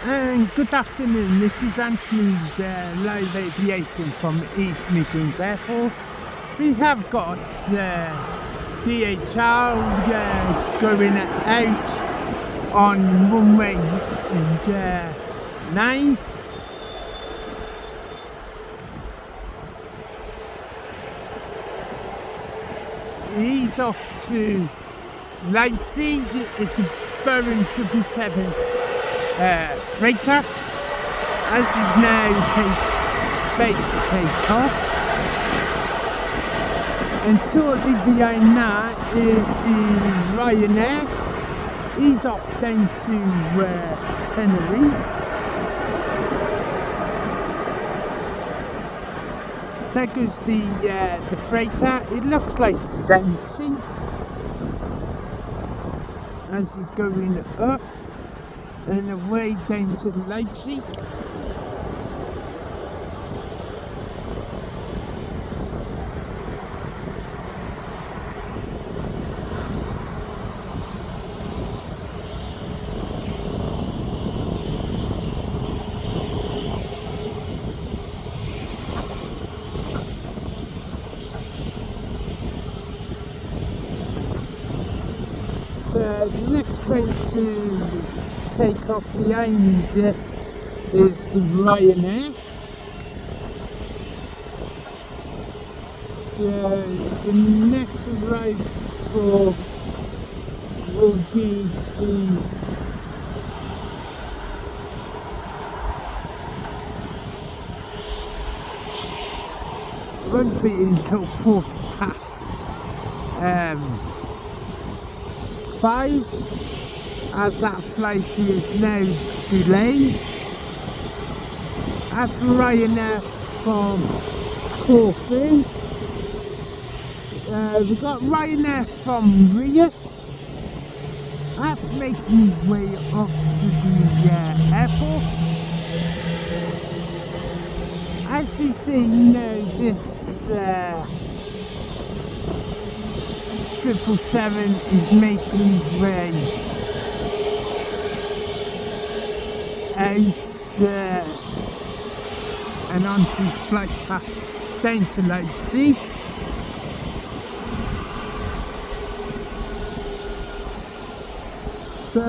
And good afternoon, this is Anthony's live aviation from East Midlands Airport. We have got DHL going out on runway 9. He's off to Leipzig. It's a Boeing 777 freighter, as he now takes bait to take off. And shortly behind that is the Ryanair. He's off down to Tenerife. There goes the freighter. It looks like it's empty as he's going up and away down to Leipzig. So the next plane to take off behind this is the Ryanair. The next arrival will be the won't be until 5, as that flight is now delayed. As for Ryanair from Corfu, we've got Ryanair from Rias. That's making his way up to the airport. As you see now, this 777 is making his way out and onto his flight path down to Leipzig. So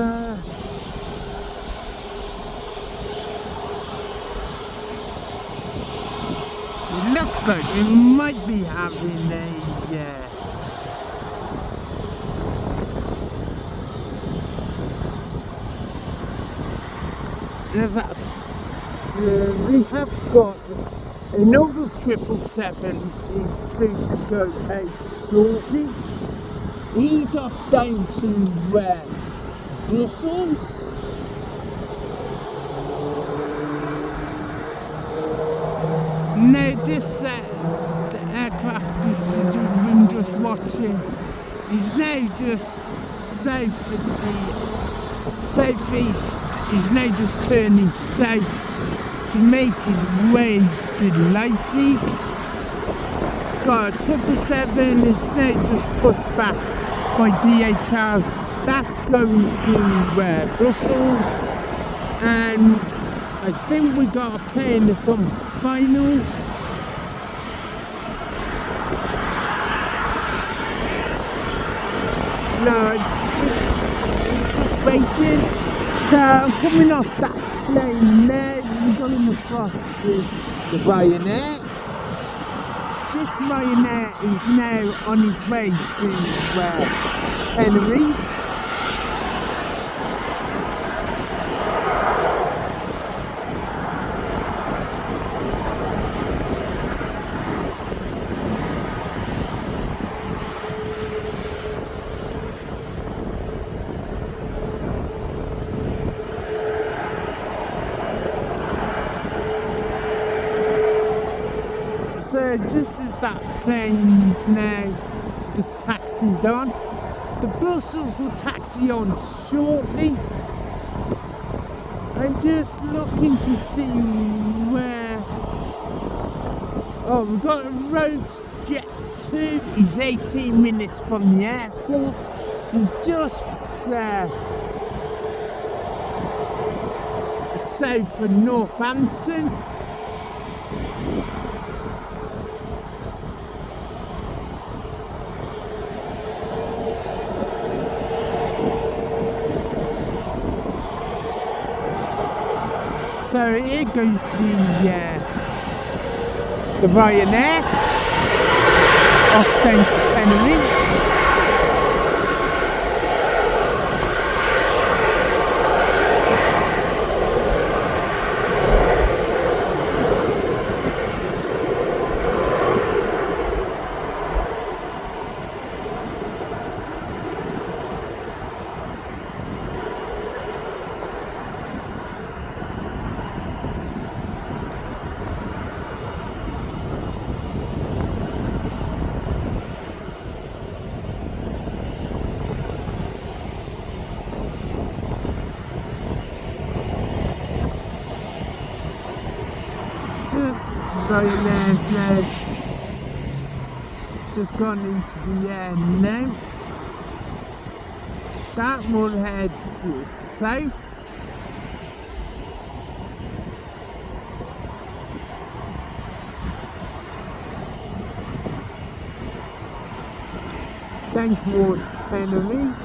it looks like we might be having a we have got another 777 is due to go out shortly. He's off down to Brussels. Now this the aircraft is been just watching. He's now just south of the southeast. He's now just turning south to make his way to Leipzig. God, 777 is now just pushed back by DHL. That's going to Brussels, and I think we got a plane to some finals. No, it's just waiting. So I'm coming off that plane there, we're going across to the Ryanair. This Ryanair is now on his way to Tenerife. So just as that plane's now just taxied on, the Brussels will taxi on shortly. I'm just looking to see where. Oh, we've got a Rogue Jet 2. He's 18 minutes from the airport. He's just south of Northampton. So here goes the Ryanair off down to Tenerife. Ryanair's now just gone into the air now. That will head to south. Down towards Tenerife.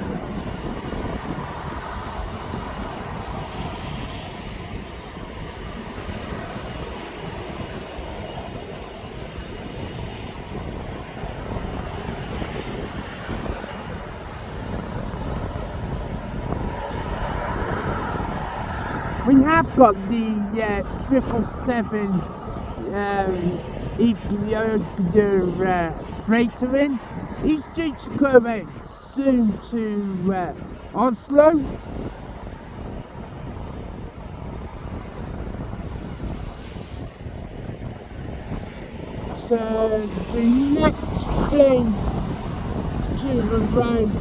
We have got the 777 Ethiopia freighter in. He's due to go out soon to Oslo. So the next plane to arrive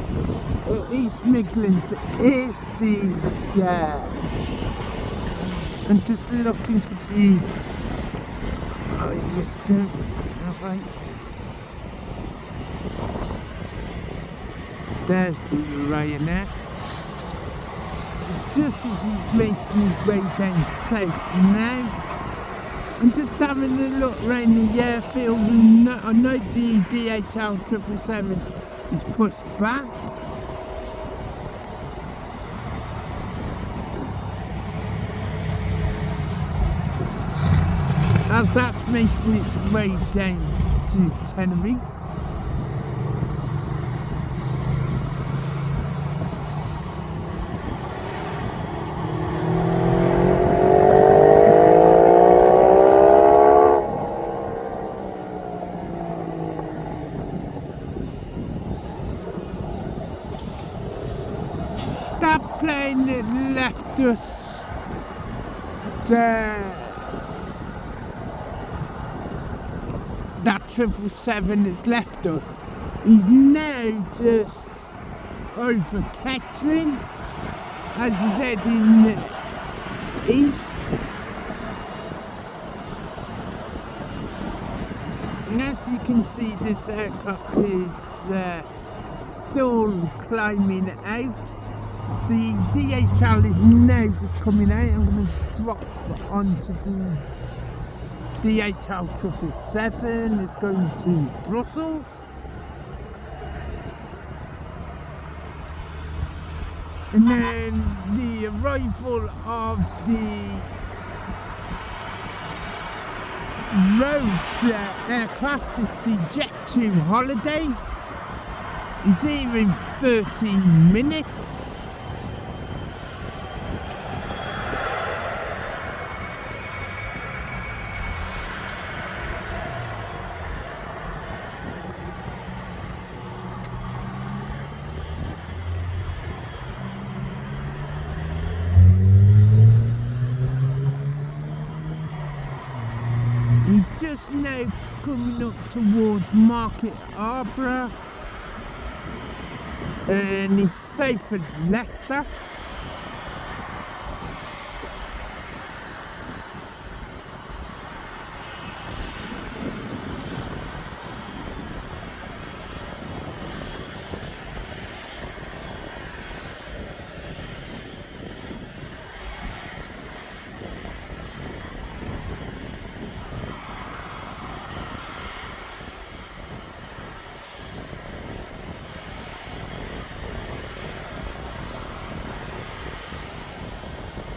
at East Midlands is the I'm just looking for the... Oh, I missed it. Have I? There's the Ryanair. Just as he's making his way down south now. I'm just having a look around the airfield and I know the DHL 777 is pushed back. As that's making its way down to Tenerife. That plane that left us that 777 has left us. He's now just over Kettering as he's heading east. And as you can see, this aircraft is still climbing out. The DHL is now just coming out. I'm going to drop onto the DHL 777 is going to Brussels. And then the arrival of the Rhodes aircraft is the Jet2 Holidays. Is here in 13 minutes. He's just now coming up towards Market Harborough and he's safe at Leicester.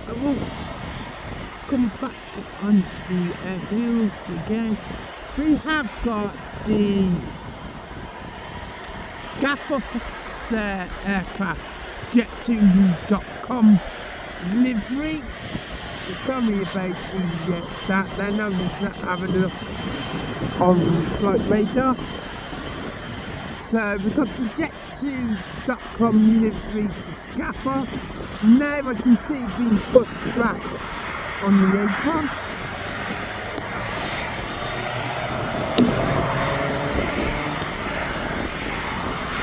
I will come back onto the airfield again. We have got the Scaffos aircraft jet2.com livery. Sorry about that then, I was having a look on Flight Radar. So we've got the jet2.com livery to Scaffos. Now I can see it being pushed back on the apron.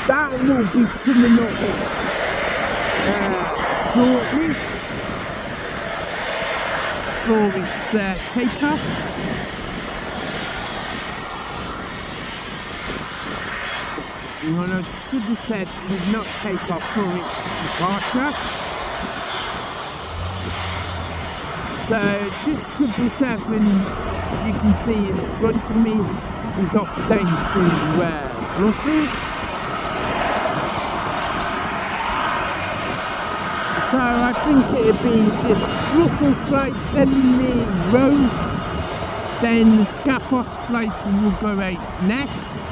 That will be coming up shortly for its takeoff. Well, I should have said not takeoff for its departure. So this 777 you can see in front of me is off down to Brussels. So I think it'd be the Brussels flight, then the Rhodes, then the Scaffos flight will go out next.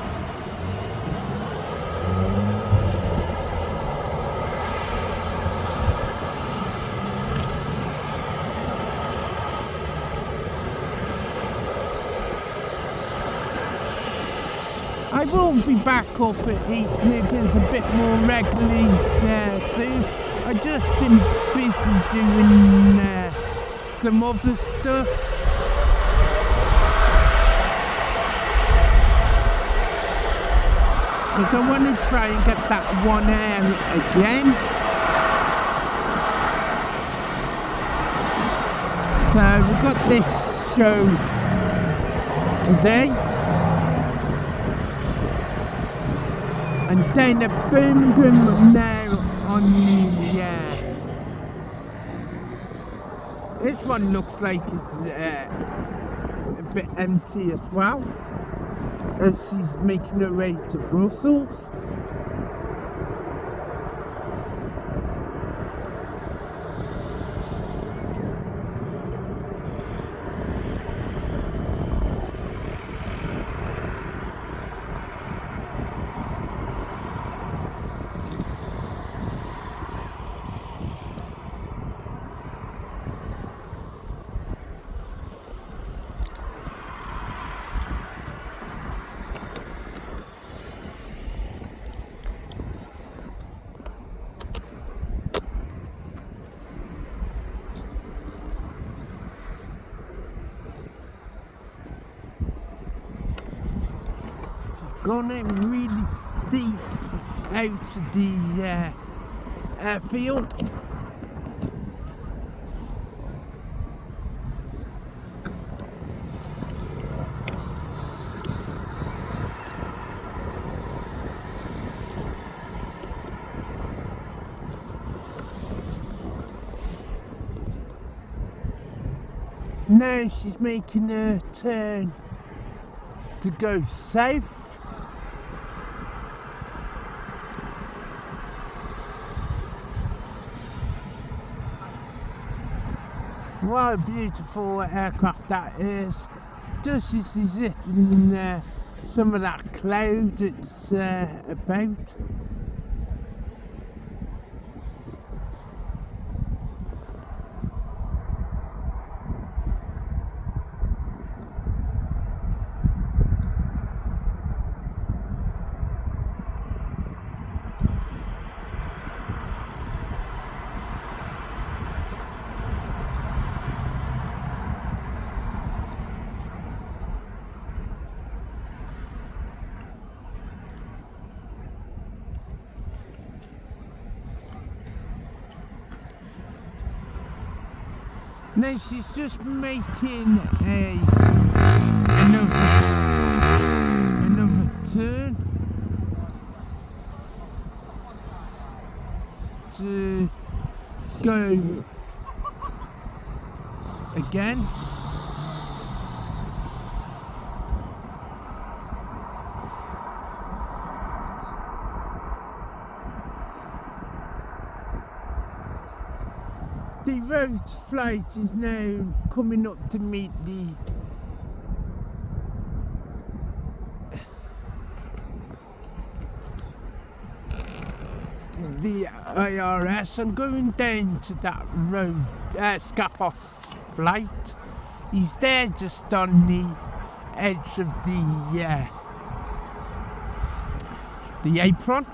I will be back up at East Midlands a bit more regularly soon. I've just been busy doing some other stuff. Because I want to try and get that one air again. So we've got this show today. And down at Birmingham now on the this one looks like it's a bit empty as well, as she's making her way to Brussels. Gone in really steep out of the airfield. Now she's making a turn to go south. What a beautiful aircraft that is. Just as is it in some of that cloud it's about. Now she's just making another turn to go again. The approach flight is now coming up to meet the IRS. I'm going down to that road, Scaffos flight. He's there just on the edge of the apron.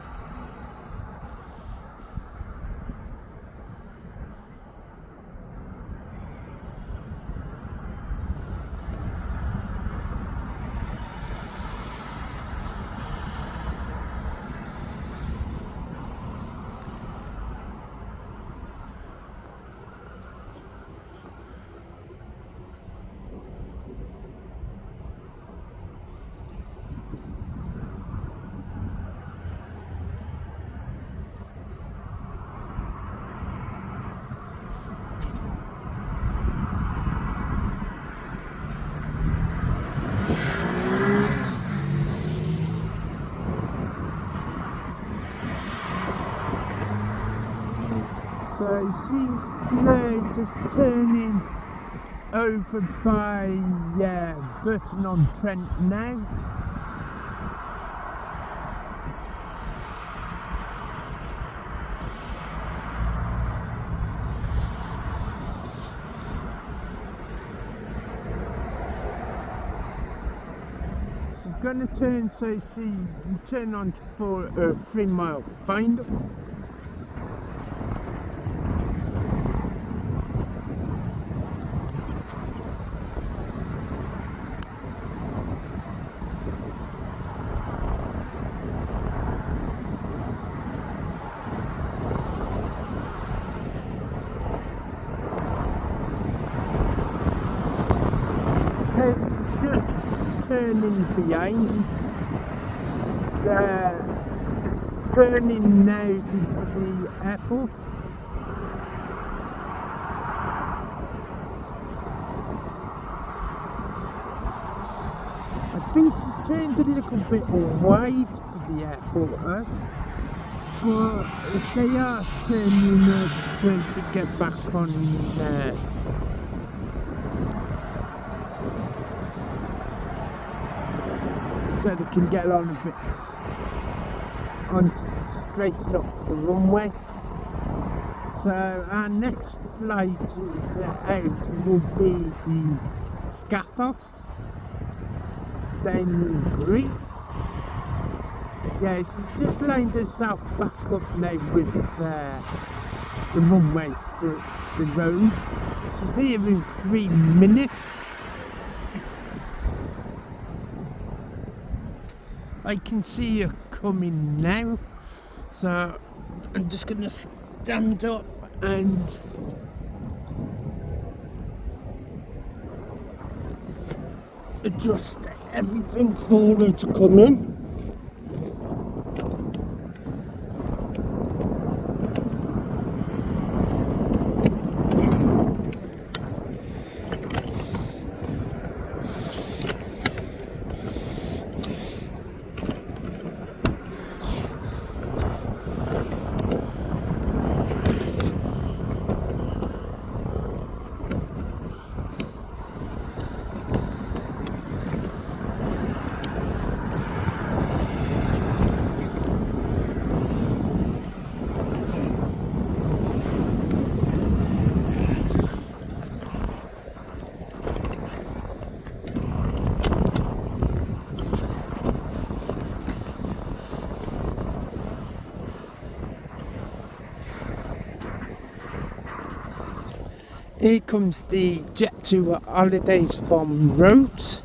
So she's now just turning over by Burton-on-Trent now. She's going to turn, so she can turn on for a 3-mile find-up. She's just turning behind. It's turning now for the airport. I think she's turned a little bit wide for the airport, but if they are turning to get back on there. So they can get on a bit straighten up for the runway. So our next flight out will be the Scaffos down in Greece. Yeah, she's just lined herself back up now with the runway for the roads. She's here in 3 minutes. I can see her coming now, so I'm just going to stand up and adjust everything for her to come in. Here comes the Jet to Holidays from Rhodes.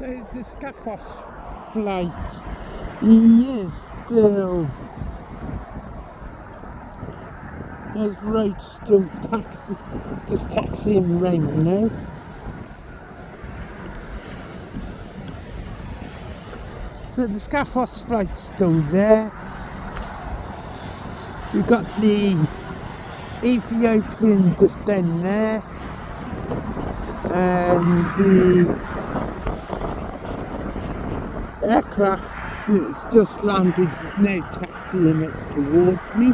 So the Scaffos flight, he is still, there's roads still just taxiing around now. So the Scaffos flight's still there. We've got the Ethiopian just down there, and the aircraft that's just landed is now taxiing it towards me.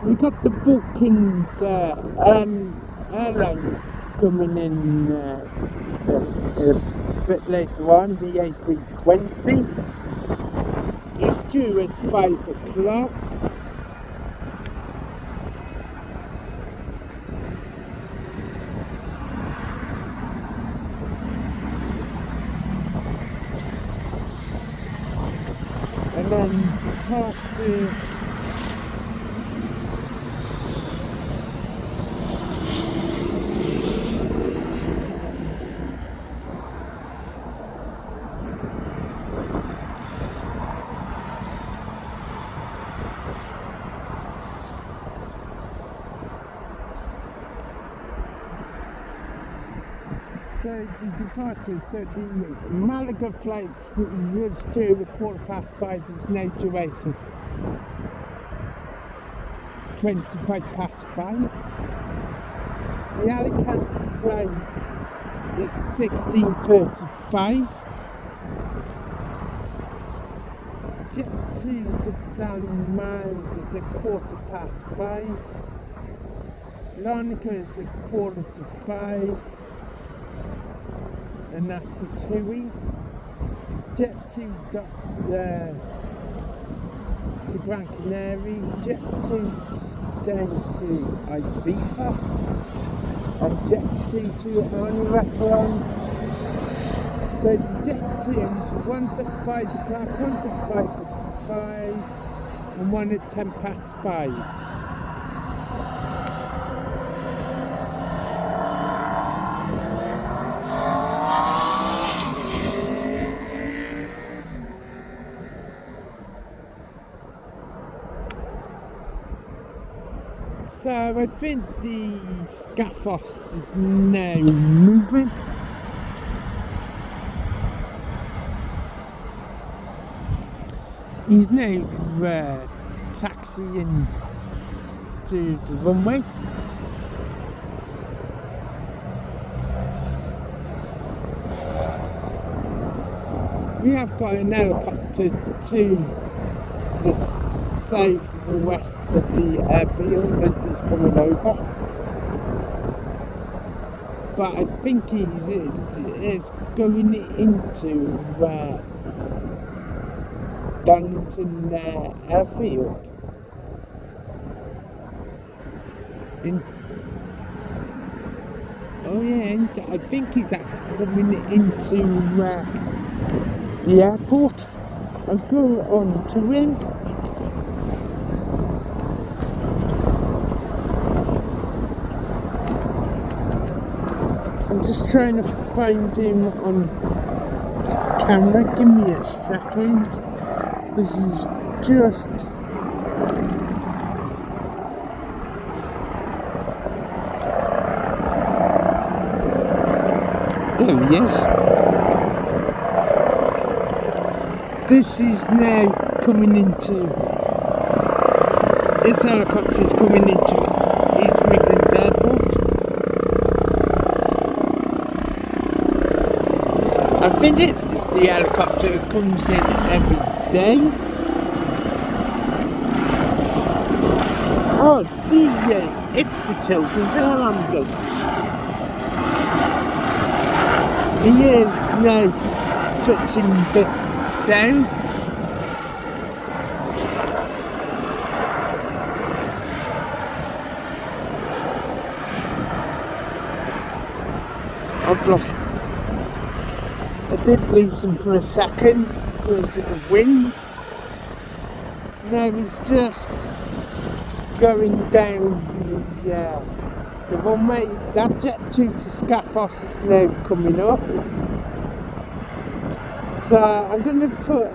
We got the Balkans airline coming in a bit later on, the A320. It's due at 5 o'clock. And then departures. So the departures, so the Malaga flight was due at 5:15 is now due out at 5:25. The Alicante flight is 16:35. Jet 2 to Dalman is at 5:15. Larnaca is at 4:45. And that's a TUI. Jet 2 to Gran Canaria, Jet 2 down to Ibiza, and Jet 2 to Anracaran. So the Jet 2s, one's at 5 o'clock, one's at 5:05, and one at 5:10. So I think the Scaffos is now moving. He's now taxiing to the runway. We have got an helicopter to the southwest of the airfield as he's coming over. But I think he's going into Donington airfield. And I think he's actually coming into the airport. I'll go on to him. I'm just trying to find him on camera. Give me a second. This is just... There he is. This is now coming into... This helicopter's coming into his I think this is the helicopter that comes in every day. Oh, it's the children's ambulance. He is now touching the down. I've lost. I did lose him for a second because of the wind. Now he's just going down the runway. That jet due to Scaffos is now coming up. So I'm going to put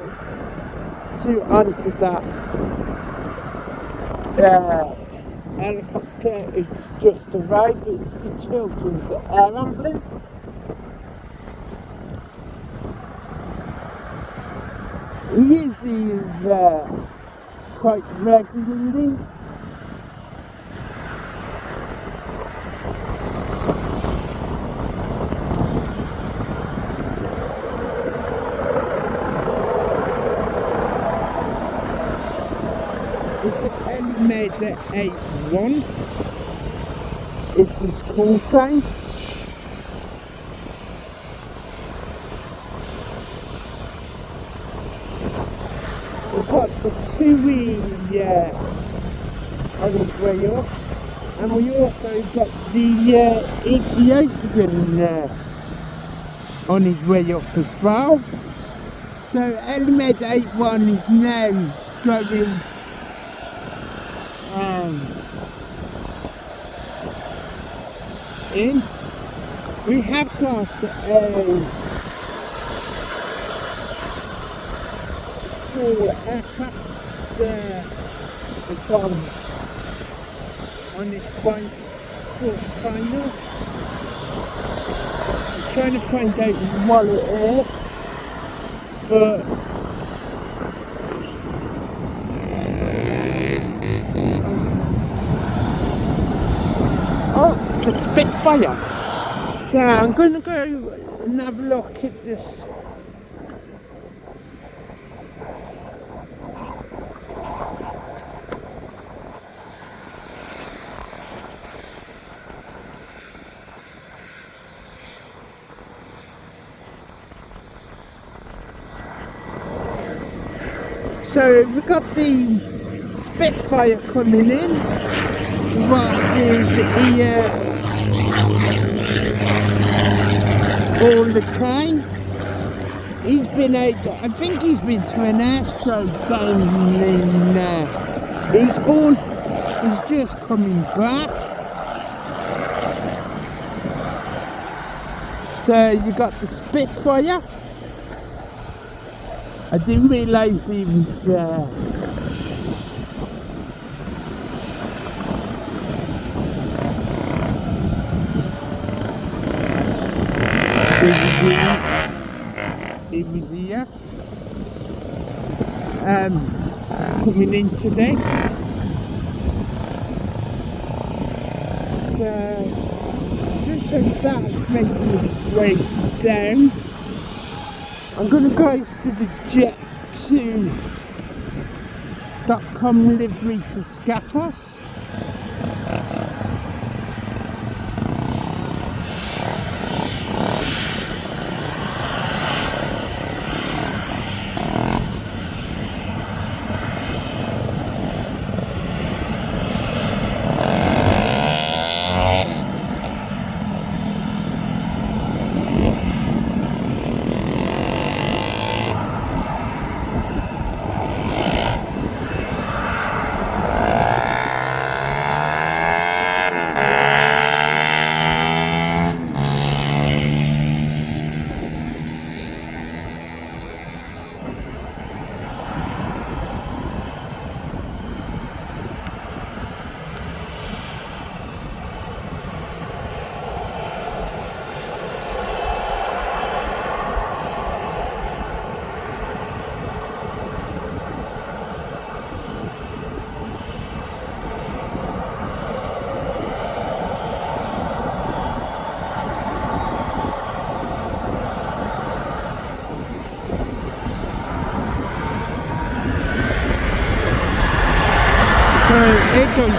you onto that helicopter. It's just arrived. It's the children's air ambulance. He is quite regularly. It's an Elevator 81. It's his call sign. We've got the TUI on his way up, and we also got the Ethiopian on his way up as well. So Elevator 81 is now going in. We have got a small aircraft that's on its way sort of final. I'm trying to find out what it is, but oh, it's the Spitfire. So I'm going to go and have a look at this. So we've got the Spitfire coming in. What is here all the time. He's been out, I think he's been to an air show down in Eastbourne. He's just coming back. So you got the Spitfire. I didn't realise he was he was here coming in today. So just as that's making his way down, I'm going to go to the jet2.com livery to Scaffos.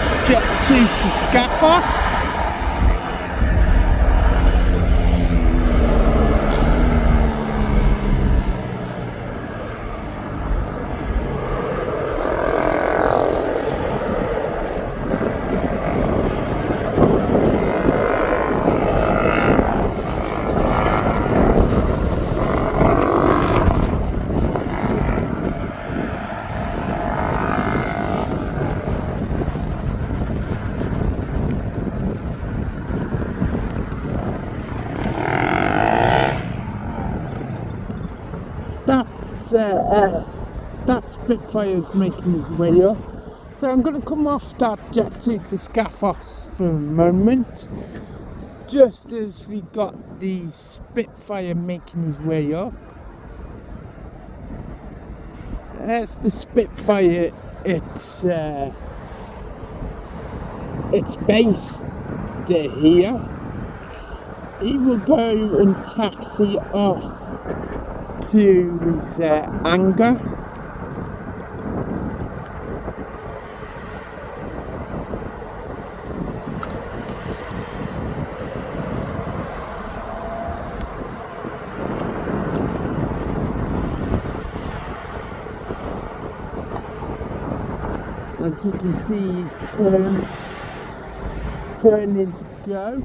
is Jet 2 to Scaffos. That Spitfire's making his way up. So I'm going to come off that Jet 2 to Scaffos for a moment. Just as we got the Spitfire making his way up. As the Spitfire, it's based here. He will go and taxi off to his hangar. As you can see, he's turning to go.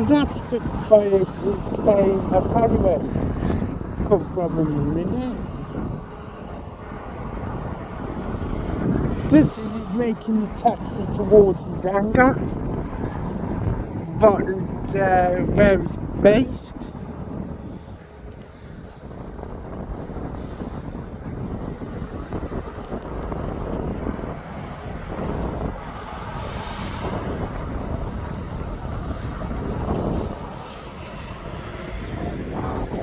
That Spitfire is came, I'll tell you where it come from in a minute. This is he's making the taxi towards his hangar, but where he's based.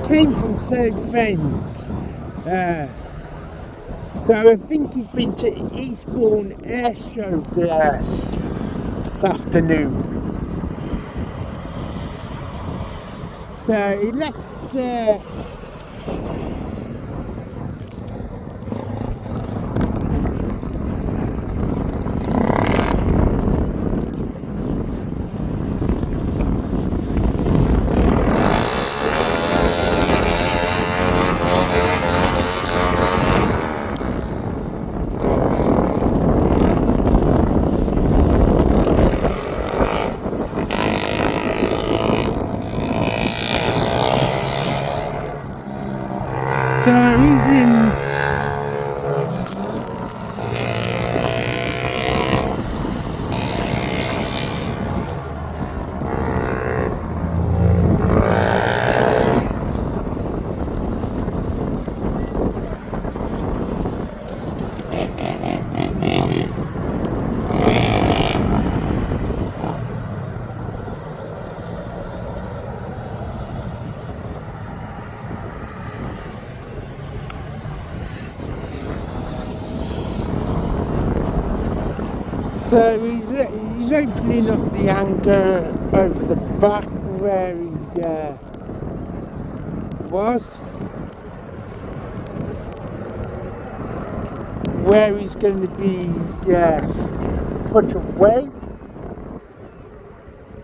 Came from Southend, so I think he's been to Eastbourne Air Show this afternoon. So he left So he's opening up the hangar over the back where he was, where he's going to be put away.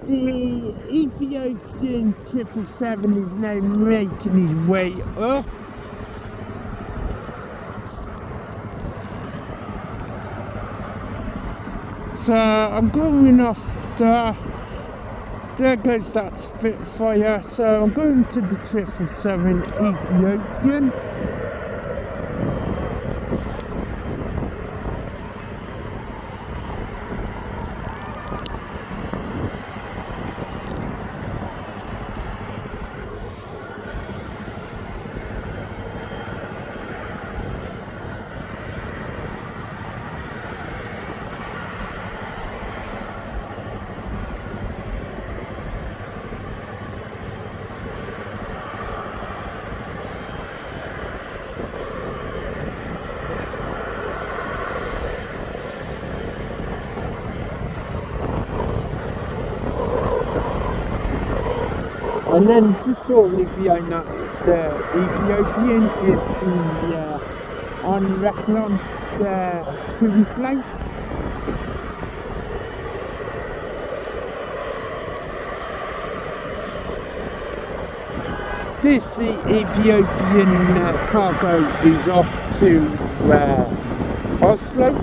The Ethiopian 777 is now making his way up. So I'm going off there goes that Spitfire, so I'm going to the 777 Ethiopian. And then just shortly behind that, the Ethiopian is the on Reclon TUI flight. This Ethiopian cargo is off to Oslo.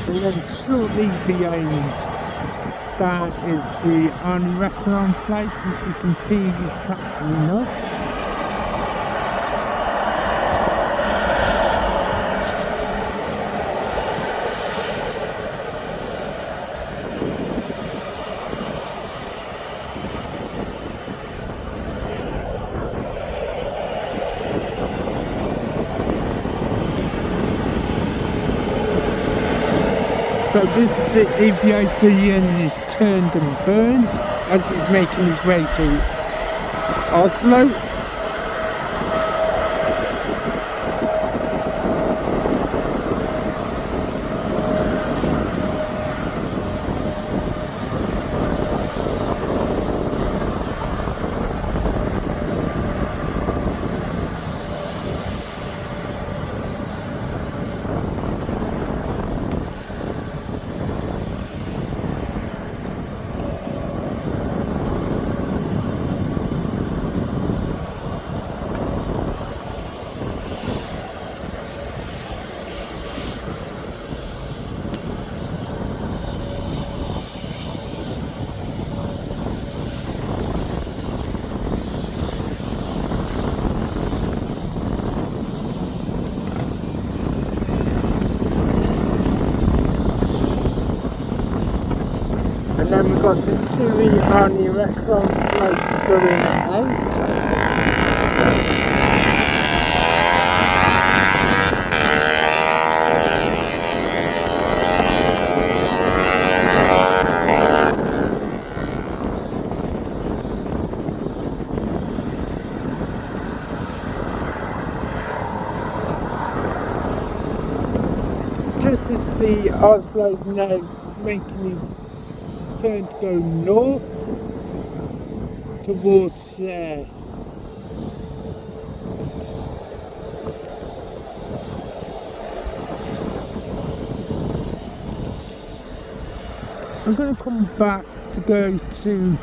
And then shortly behind that is the on Reclon flight. As you can see, he's taxiing up. So this Ethiopian is turned and burned as he's making his way to Oslo. And then we've got the TUI on the Reclon flight going out. Just as the Oslo now making his turn to go north towards I'm going to come back to go to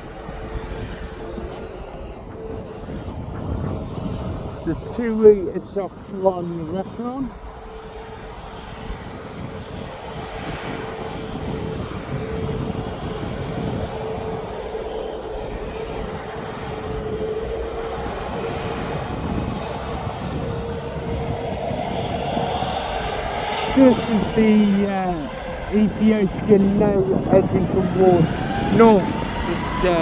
the TUI it's off to on the Reclon. Just as the Ethiopian now heading toward north, with the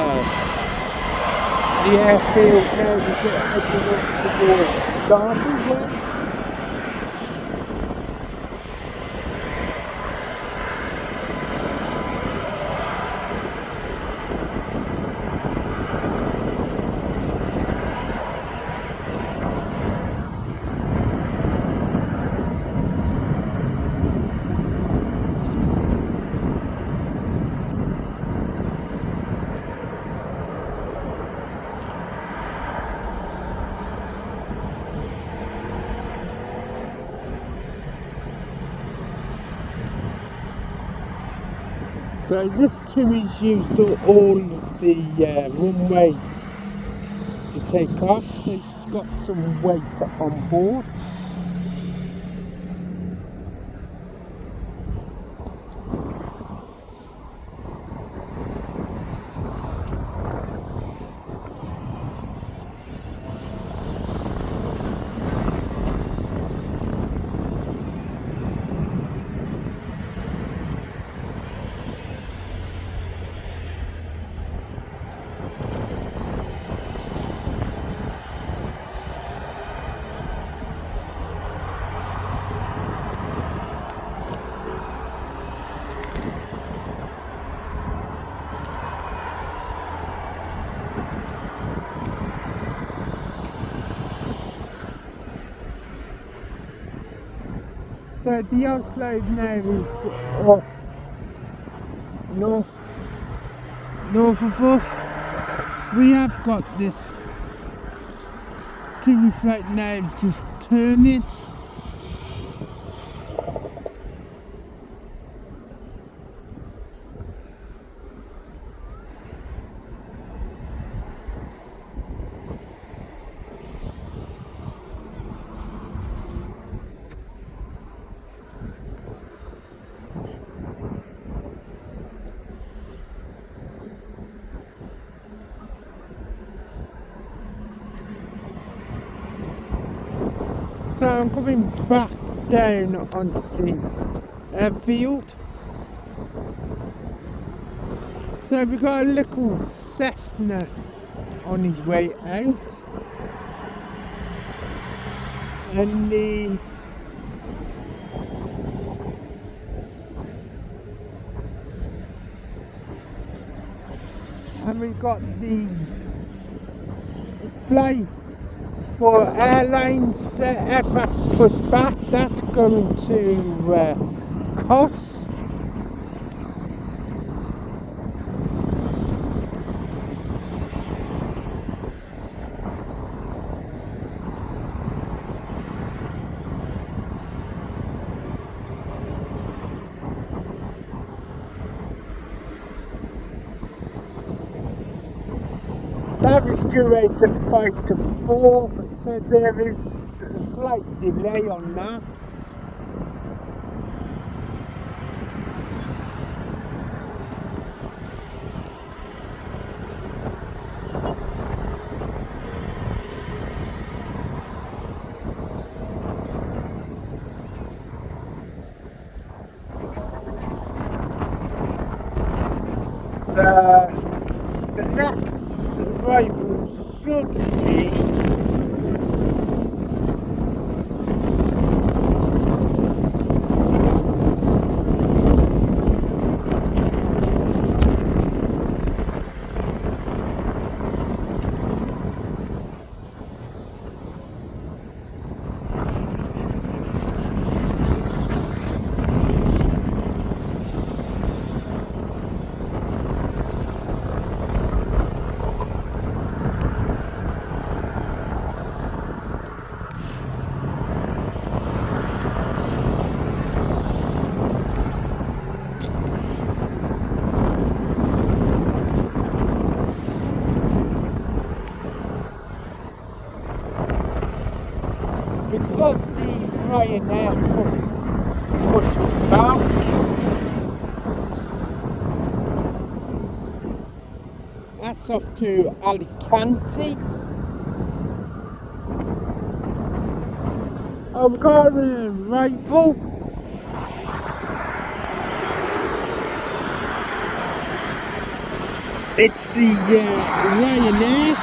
airfield now is heading up towards Derby way. So this too is used all of the runway to take off, so it's got some weight on board. So the Oslo now is up north of us. We have got this to reflect now just turning. So I'm coming back down onto the airfield. So we've got a little Cessna on his way out, and we've got the fly for airlines aircraft pushed back. That's going to cost. That was due out at 5 to 4, so there is a slight delay on that. So the next arrival should be because the Ryanair pushed back. That's off to Alicante. I've got a rifle. It's the Ryanair.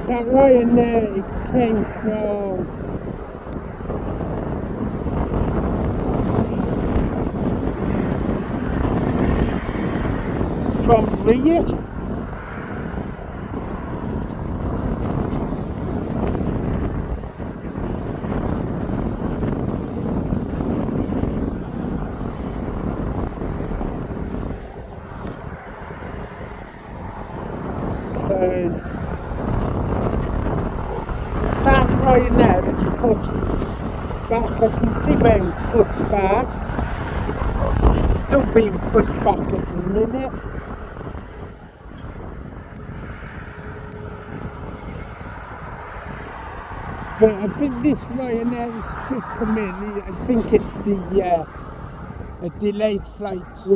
That Ryanair, it came from Rias. because that Ryanair is pushed back. I can see where it was pushed back. It's still being pushed back at the minute. But I think this Ryanair has just come in. I think it's the a delayed flight to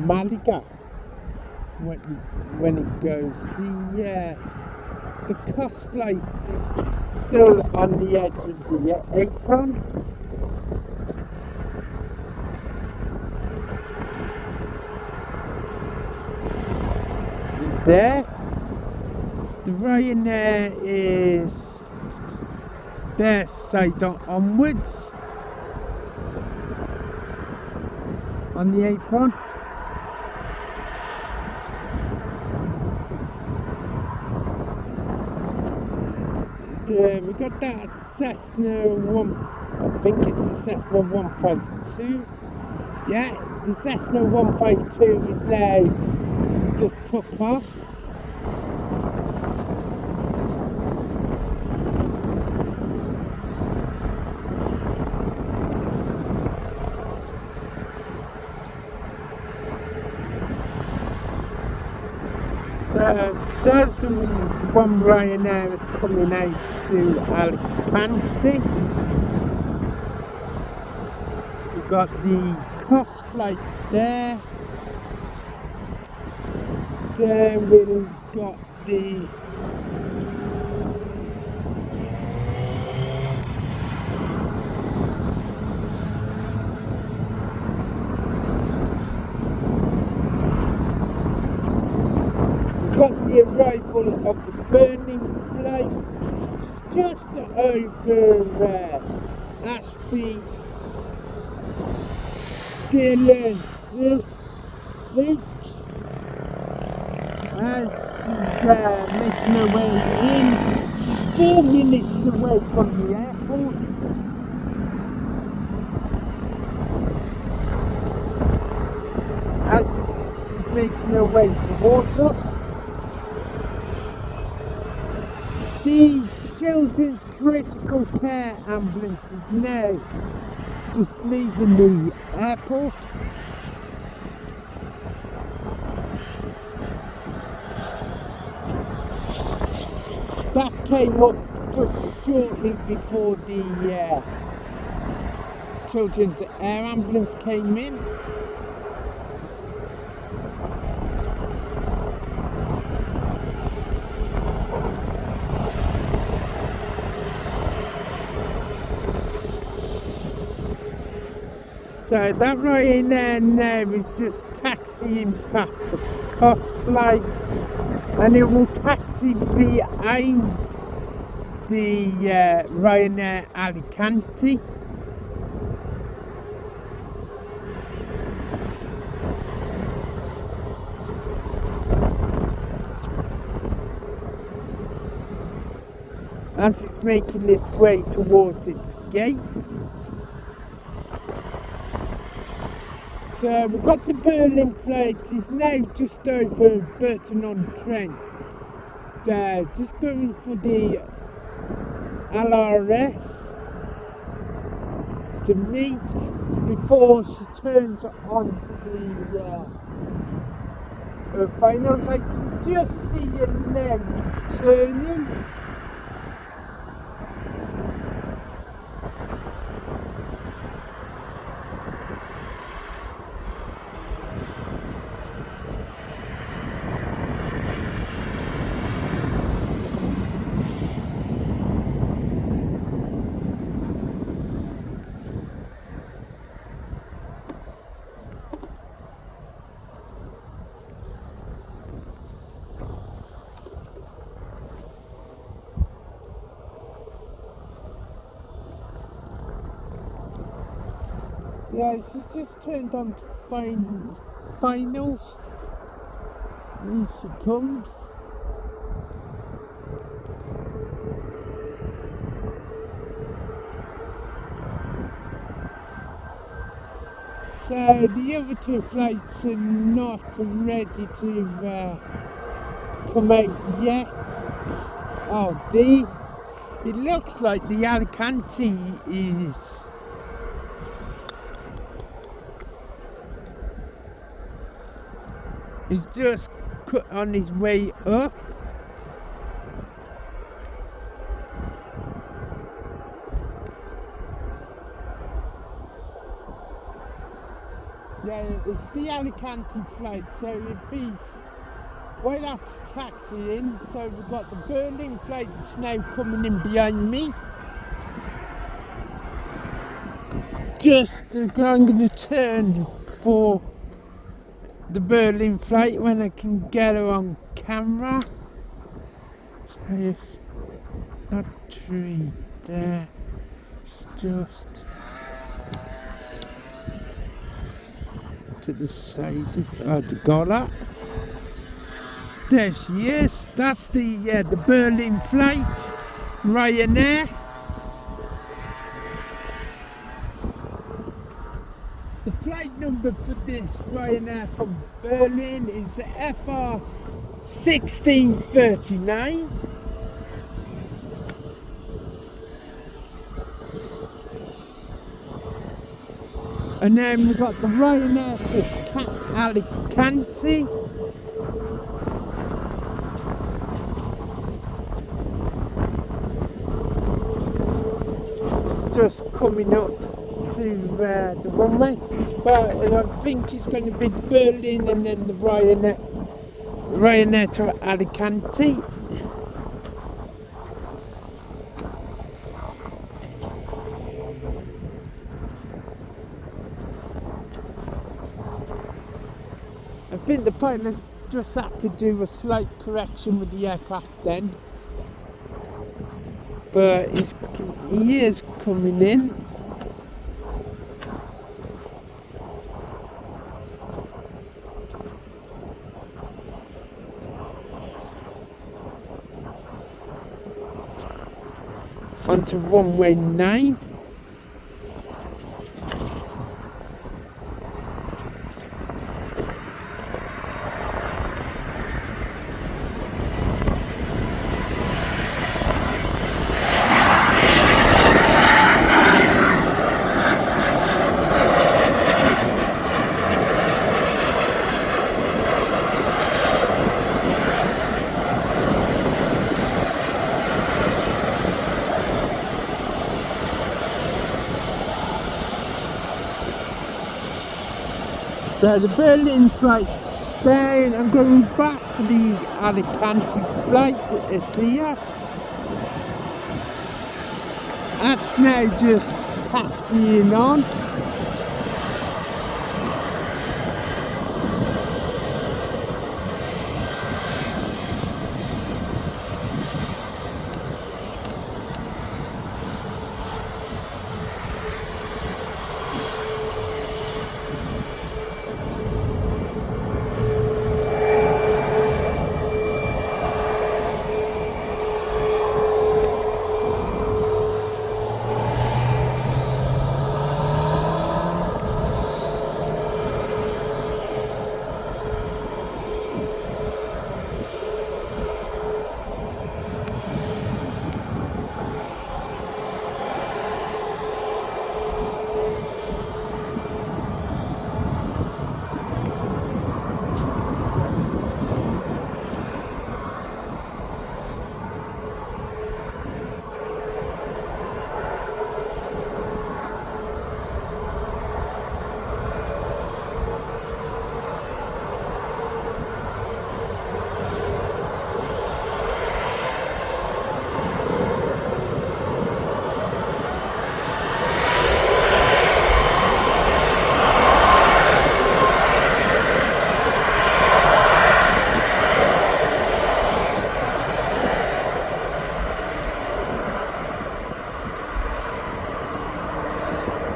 Malaga when it goes. The cost flight is still on the edge of the apron. It's there. The Ryanair is their side onwards on the apron. We got that Cessna 1, I think it's a Cessna 152. Yeah, the Cessna 152 is now just took off. So there's the one Ryanair that's coming out to Alicante. We've got the cost flight there. Then we've got the arrival of the burning flight just over Ashby de la Zouch as she's making her way in. She's 4 minutes away from the airport. As she's making her way towards us. The Children's Critical Care Ambulance is now just leaving the airport. That came up just shortly before the Children's Air Ambulance came in. So that Ryanair now is just taxiing past the cost flight, and it will taxi behind the Ryanair Alicante. As it's making its way towards its gate. So we've got the Berlin flight, it's now just over Burton-on-Trent. Just going for the LRS to meet before she turns on to the finals. I can just see it now turning. Yeah, she's just turned on to finals. And she comes. So the other two flights are not ready to come out yet. Oh, it looks like the Alicante is just on his way up. Yeah, it's the Alicante flight, so it'd be, well, that's taxiing, so we've got the Berlin flight that's now coming in behind me. I'm going to turn for the Berlin flight when I can get her on camera. So, not tree there, it's just to the side of the Gola. There she is. That's the Berlin flight, Ryanair. The flight number for this Ryanair from Berlin is FR 1639. And then we've got the Ryanair to Alicante. It's just coming up to the runway. But I think it's going to be Berlin and then the Ryanair to Alicante. I think the pilots just had to do a slight correction with the aircraft then, but he is coming in. Onto runway 9. So the Berlin flight's down. I'm going back for the Alicante flight. It's here. That's now just taxiing on.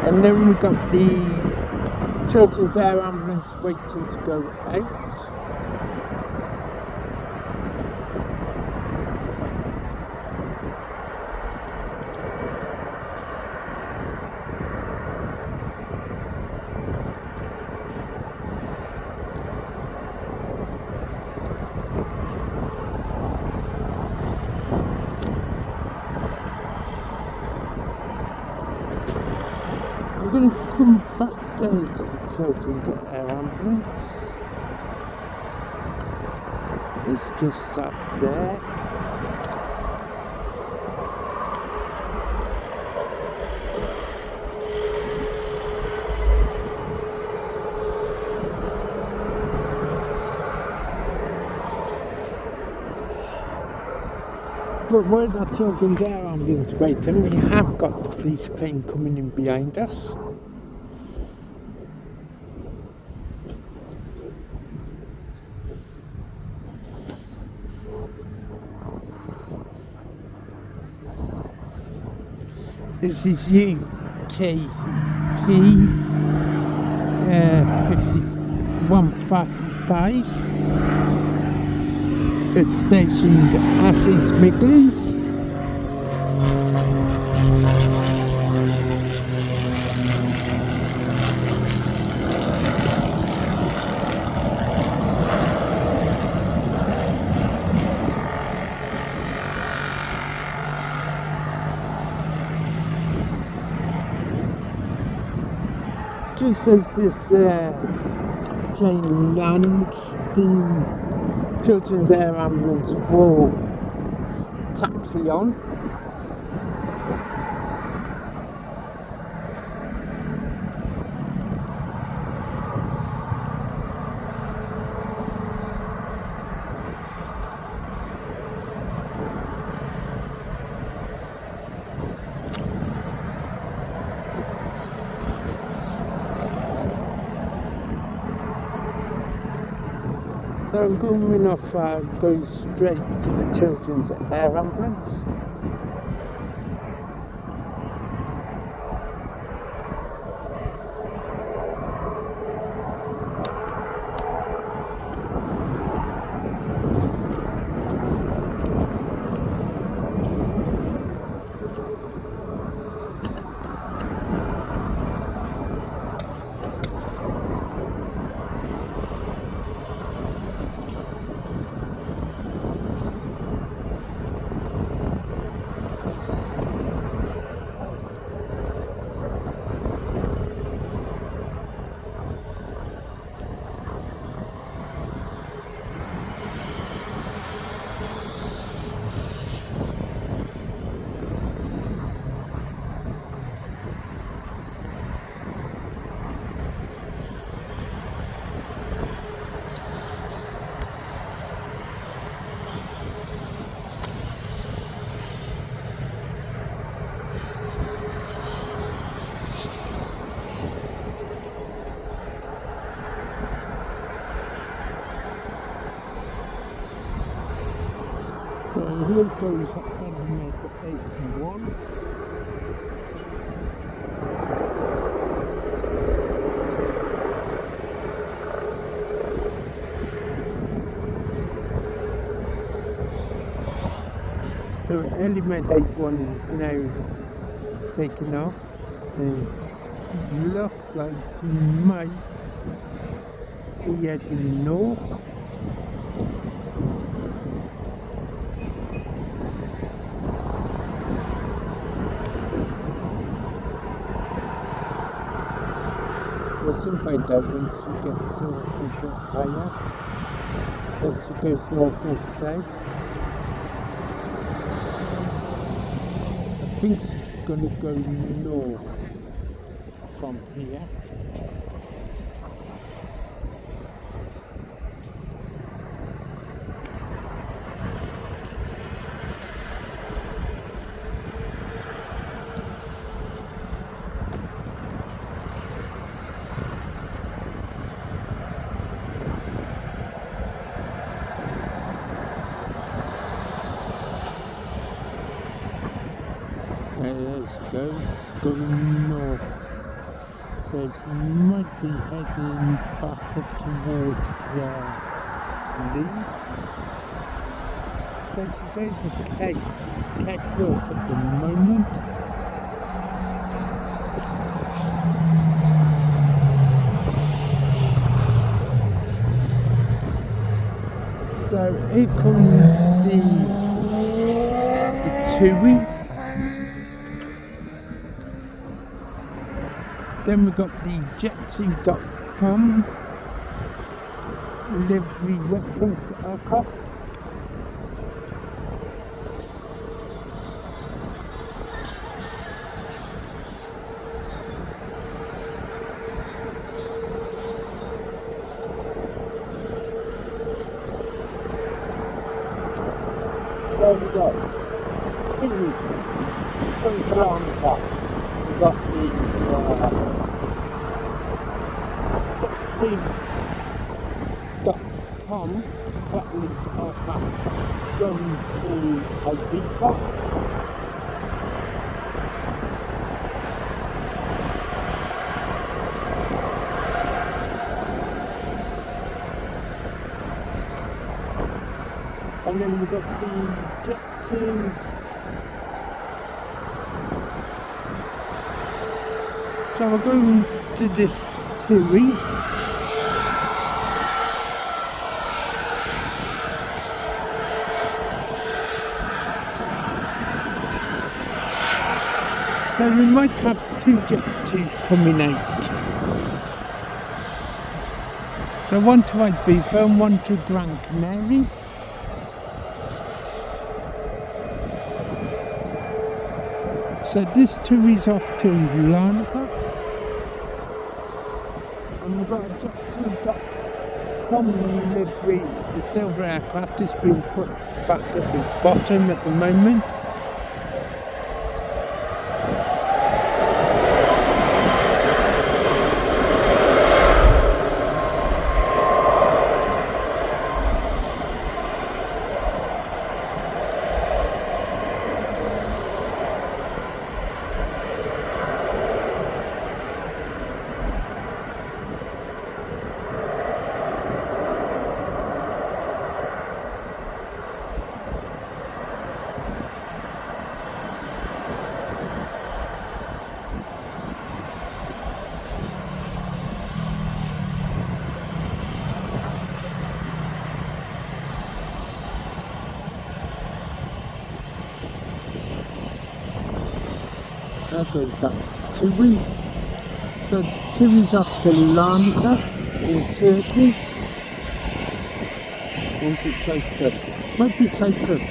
And then we've got the Children's Air Ambulance waiting to go out. Children's Air Ambulance is just up there. But while that Children's Air Ambulance waiting, we have got the police plane coming in behind us. This is UKP 5155. It's stationed at East Midlands. Just as this plane lands, the Children's Air Ambulance will taxi on. So I'm going off, go straight to the Children's Air Ambulance. So here goes Med 81. So Element 81 is now taken off. It looks like she might be heading north. We'll soon find out when she gets a bit higher. When she goes north or south. I think she's going to go north from here. There she goes, going north. So she might be heading back up towards Leeds. So she's over Cape North at the moment. So here comes the Chewy. Then we've got the Jet2.com com livery weapons aircraft. So we've got two alarm clocks. We've got the team.com Butley's aircraft going to Ibiza. And then we've got the jet team. So we're going to this TUI. So we might have two jet teams coming out. So one to Ibiza and one to Gran Canaria. So this tour is off to Larnaca, and we've got a jet2.com livery. The silver aircraft is being pushed back at the bottom at the moment. There goes that TUI. So TUI's off to Larnaca in Turkey. Or is it Cyprus? Might be Cyprus,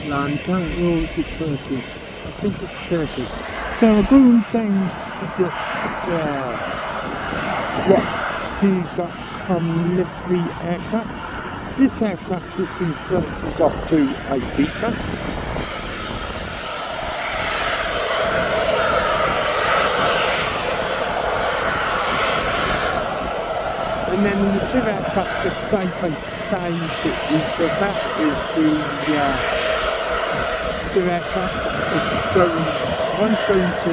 Larnaca, or is it Turkey? I think it's Turkey. So we're going down to this jet2.com livery aircraft. This aircraft is in front is off to Ibiza. And then the two aircraft are side by side each other is the two aircraft. One's going to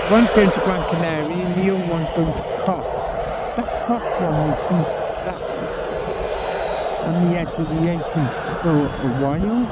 one's going to Gran Canaria and the other one's going to Kos. That Kos one has been sat on the edge of the ocean for a while.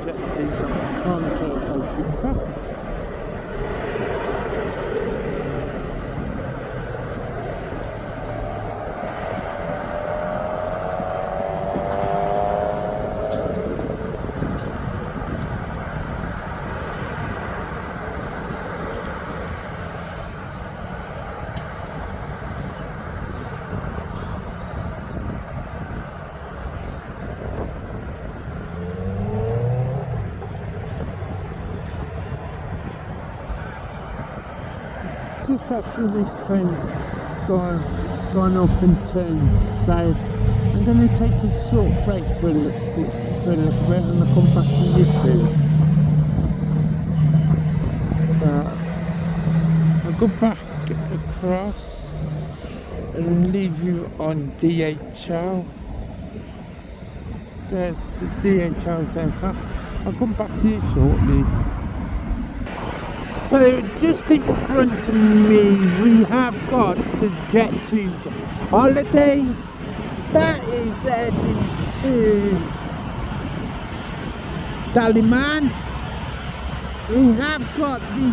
jet2.com to Ibiza. Just after this train's gone gone up and turned south. I'm going to take a short break for a little bit and I'll come back to you soon. So I'll go back across and leave you on DHL. There's the DHL centre. I'll come back to you shortly. So just in front of me we have got the Jet2's holidays. That is heading to Dallyman. We have got the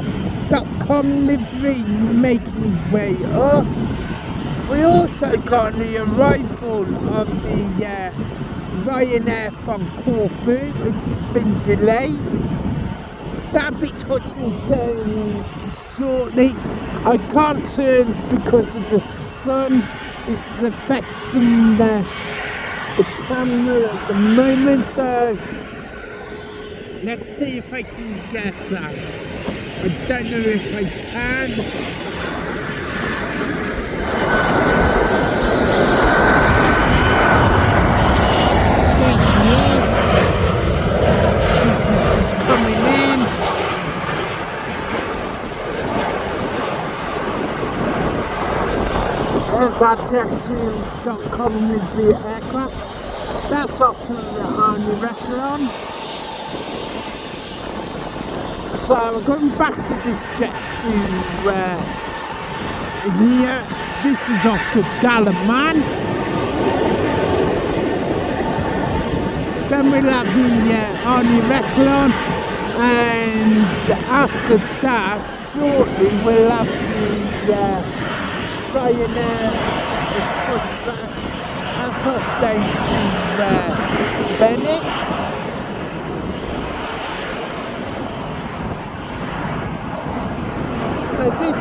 Jet2.com livery making his way up. We also got the arrival of the Ryanair from Corfu. It's been delayed. That'll be touching down shortly. I can't turn because of the sun. It's affecting the camera at the moment, so let's see if I can get that. I don't know if I can. There's that Jet2.com livery aircraft. That's off to Arnie Recklon. So we're going back to this Jet2 here. This is off to Dallyman. Then we'll have the Arnie Recklon, and after that, shortly we'll have the Ryanair. It's pushed back. That's off down to Venice. So this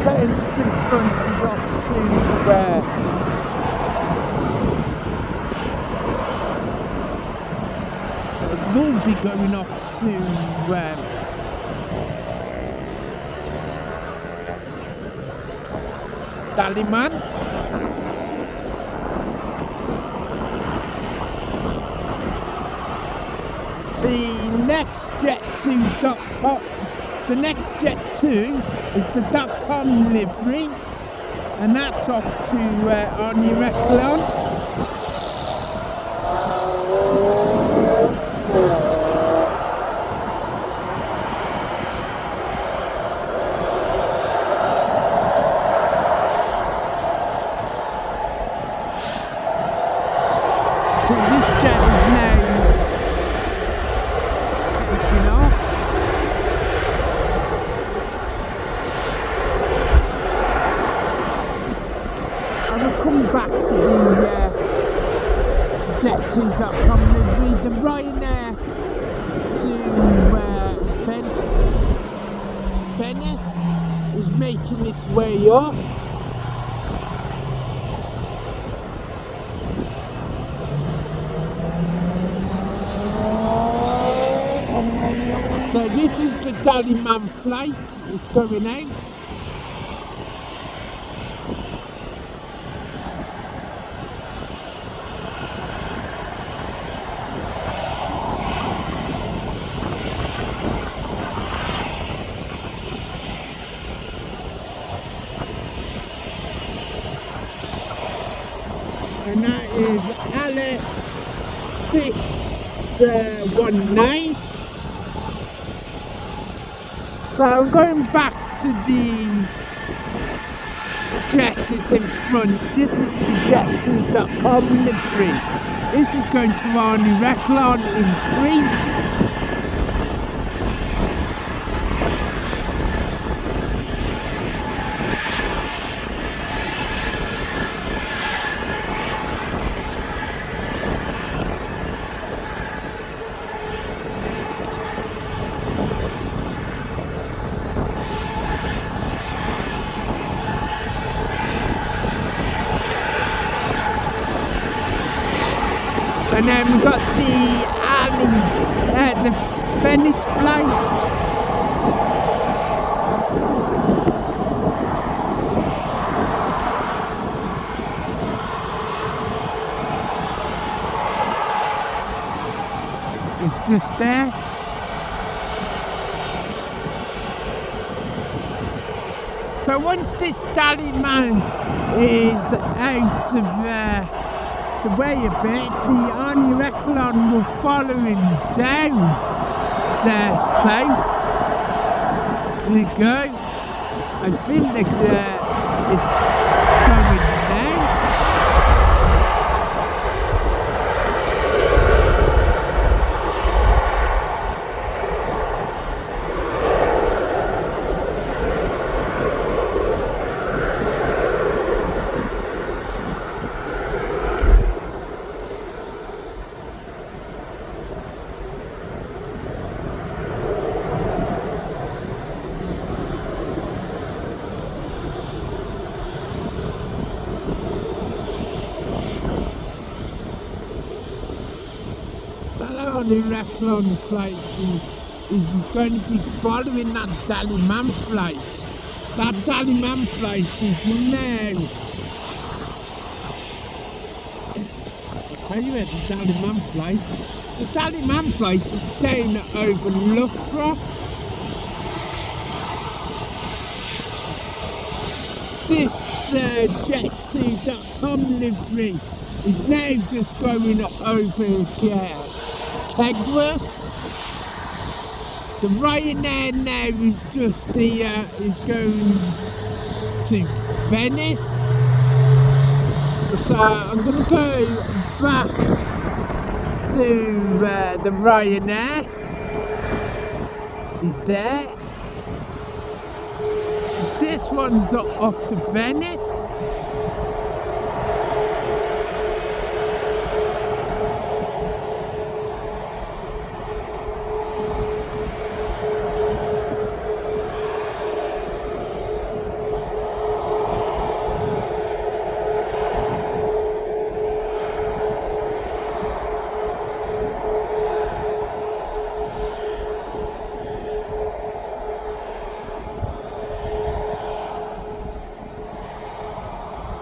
plane that's in front is off to will be going off to Dallyman. The next Jet2.com, the next Jet2 is the .com livery, and that's off to Arnie Recklon. So this jet is now taking off. I will come back for the Jet2.com livery. The Ryanair to Venice is making its way up. So this is the Dallyman flight, it's going out. And that is Alice 619. So I'm going back to the jet that's in front. This is the Jet2.com livery. This is going to Arnie Recklon in Crete. And then we've got the Venice flight. It's just there. So once this Dally Man is out of the way a bit, the Army Recklon will follow him down south to go. I think that it's going down. The Recklon flight is going to be following that Dally Man flight. That Dally Man flight is now. I'll tell you where the Dally Man flight. The Dally Man flight is down over Loughborough. This Jet2.com livery is now just going over Kegworth. The Ryanair now is just is going to Venice. So I'm going to go back to the Ryanair. Is there? This one's off to Venice.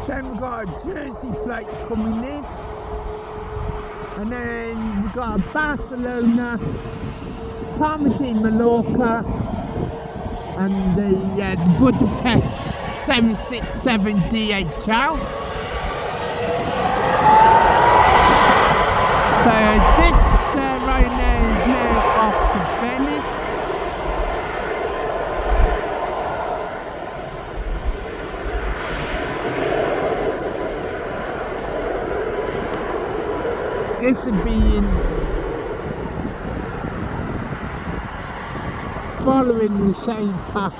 Then we've got a Jersey flight coming in, and then we've got a Barcelona, Palma de Mallorca, and the Budapest 767 DHL. So this Ryanair is now off to Venice. This would be following the same path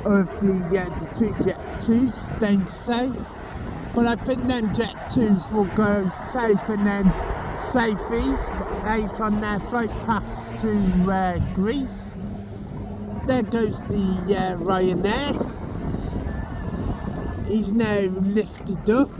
of the two Jet2s down south, but I think then Jet2s will go south and then southeast out on their flight paths to Greece. There goes the Ryanair. He's now lifted up.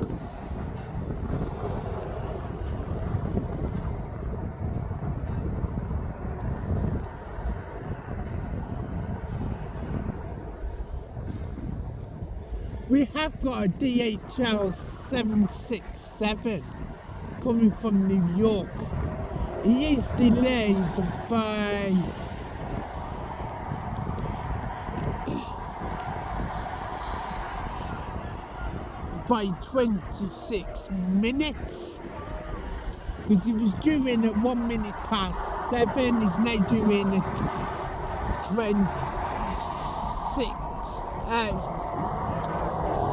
We have got a DHL 767 coming from New York. He is delayed by 26 minutes, because he was due in at 1 minute past 7. He's now due in at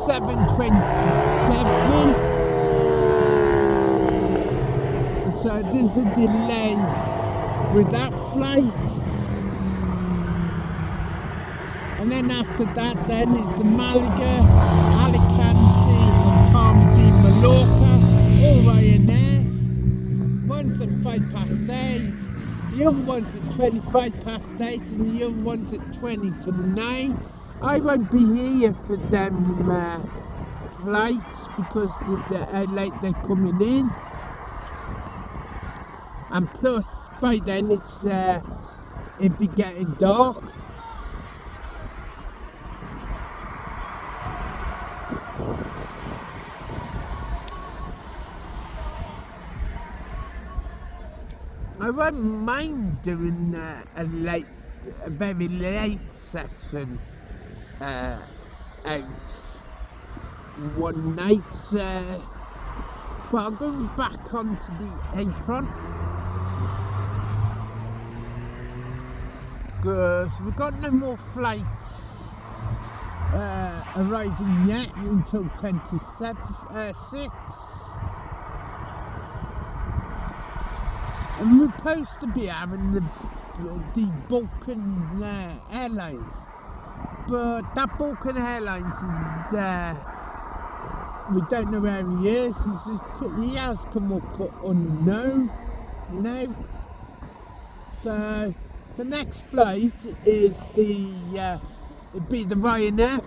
7:27. So there's a delay with that flight. And then after that then is the Malaga, Alicante and Palma de Mallorca, all Ryanair. One's at 8:05, the other one's at 8:25, and the other one's at 9:20. I won't be here for them flights because of how late they're coming in, and plus by then it'd be getting dark. I won't mind doing a very late session out one night, but I'm going back onto the apron because we've got no more flights arriving yet until 10 to 6. And we're supposed to be having the Balkan Airlines, but that Balkan Airlines is, we don't know where he is. He has come up unknown now. So the next flight is it'd be the Ryanair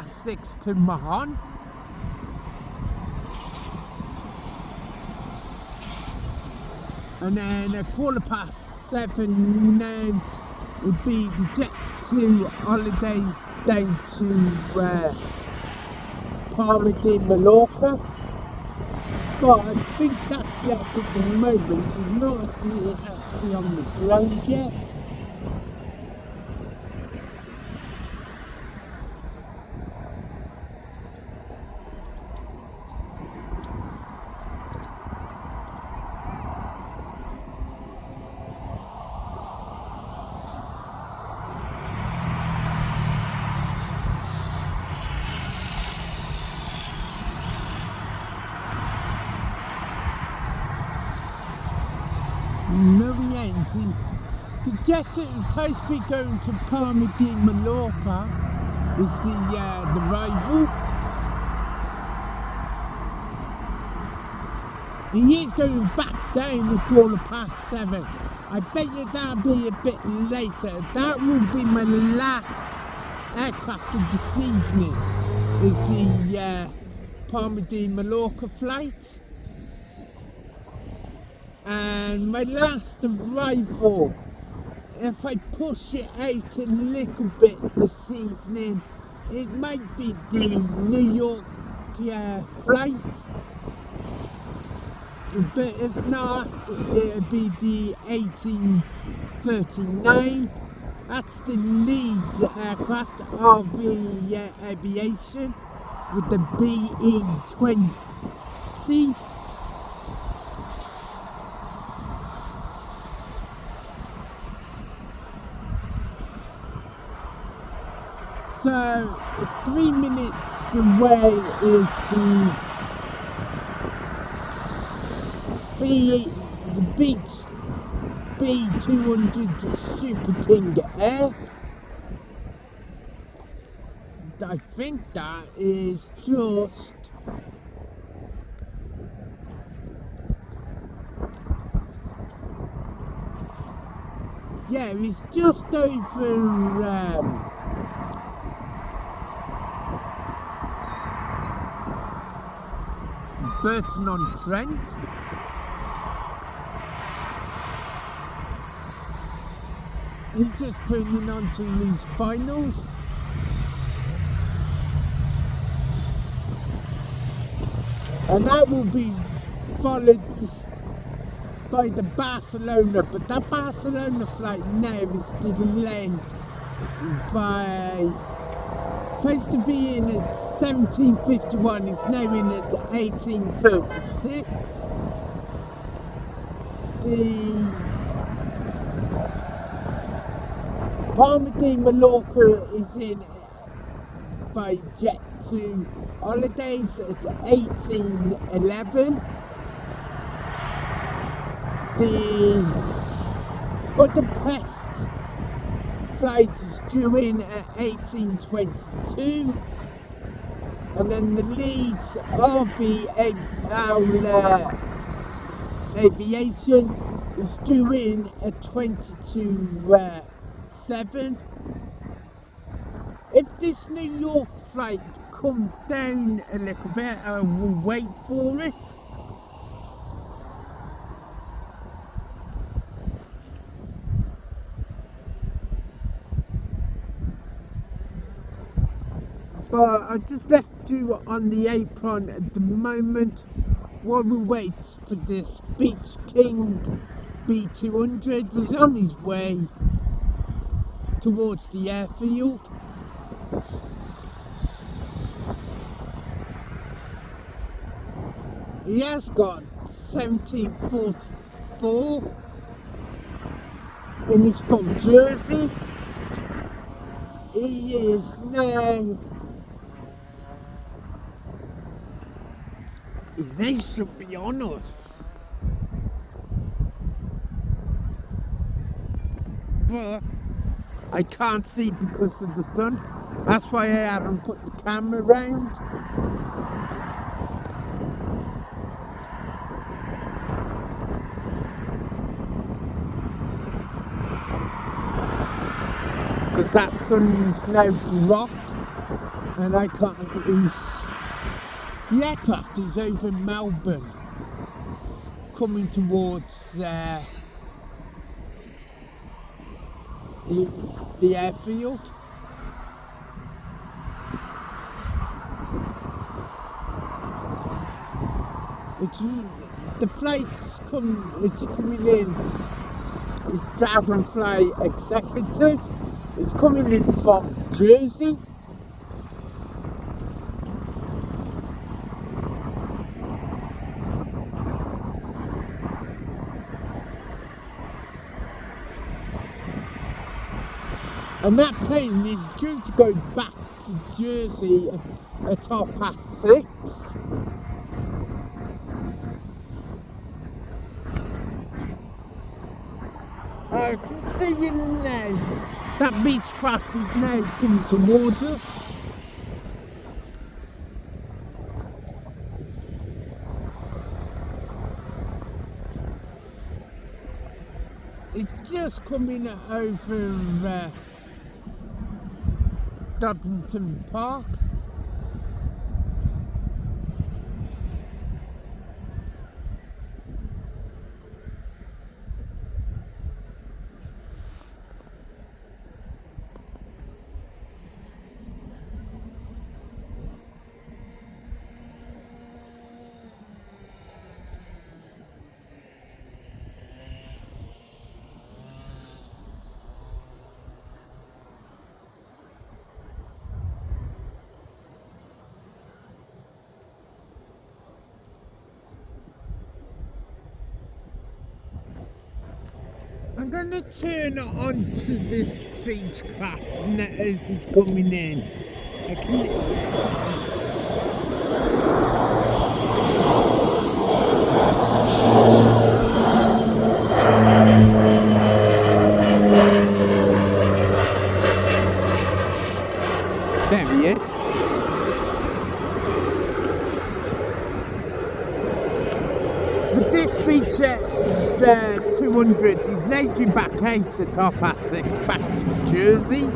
6 to Mahon. And then at 7:15 now would be the Jet2 holidays down to Palma de Mallorca. But I think that jet at the moment is not actually on the ground yet. No, we ain't. The jet that is supposed to be going to Palma de Mallorca is the rival. He is going back down at 7:15. I bet you that'll be a bit later. That will be my last aircraft of this evening, is the Palma de Mallorca flight. And my last arrival, if I push it out a little bit this evening, it might be the New York flight, but if not, it'll be the 1839. That's the Leeds aircraft, RV Aviation, with the BE-20. So 3 minutes away is the Beach B200 Super King Air. I think that is just it's just over Burton-on-Trent. He's just turning on to his finals. And that will be followed by the Barcelona, but that Barcelona flight now is delayed by, supposed to be in at 17:51, it's now in at 18:36. The Palma de Mallorca is in by Jet2 holidays at 18:11. The Budapest flight is due in at 18:22, and then the Leeds RV Aviation is due in at 22:07. If this New York flight comes down a little bit, I will wait for it. But I just left you on the apron at the moment while we wait for this Beach King B200 is on his way towards the airfield. He has got 1744 and he's from Jersey. He is now, his name should be on us, but I can't see because of the sun. That's why I haven't put the camera round. Because that sun's now dropped and I can't, the aircraft is over Melbourne coming towards the airfield. The flight's coming in. It's Dragonfly Executive. It's coming in from Jersey. And that plane is due to go back to Jersey at 6:30. I can see you now. That Beechcraft is now coming towards us. It's just coming over Doddington Park. I'm going to turn it on to this Beechcraft as he's coming in. I can... There he is. But this Beechcraft 200 is now due back out at 6:30 back to Jersey.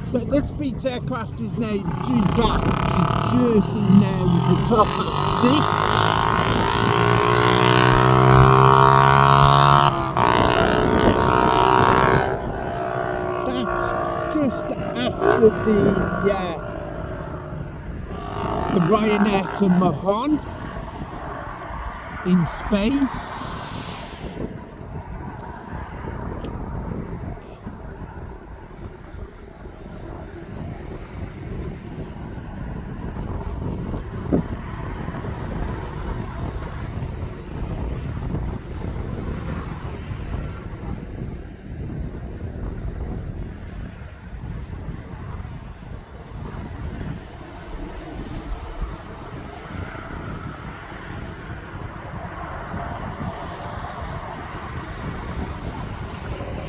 So this Beech aircraft is now due back to Jersey now at 6:30. That's just after the Ryanair to Mahon in Spain.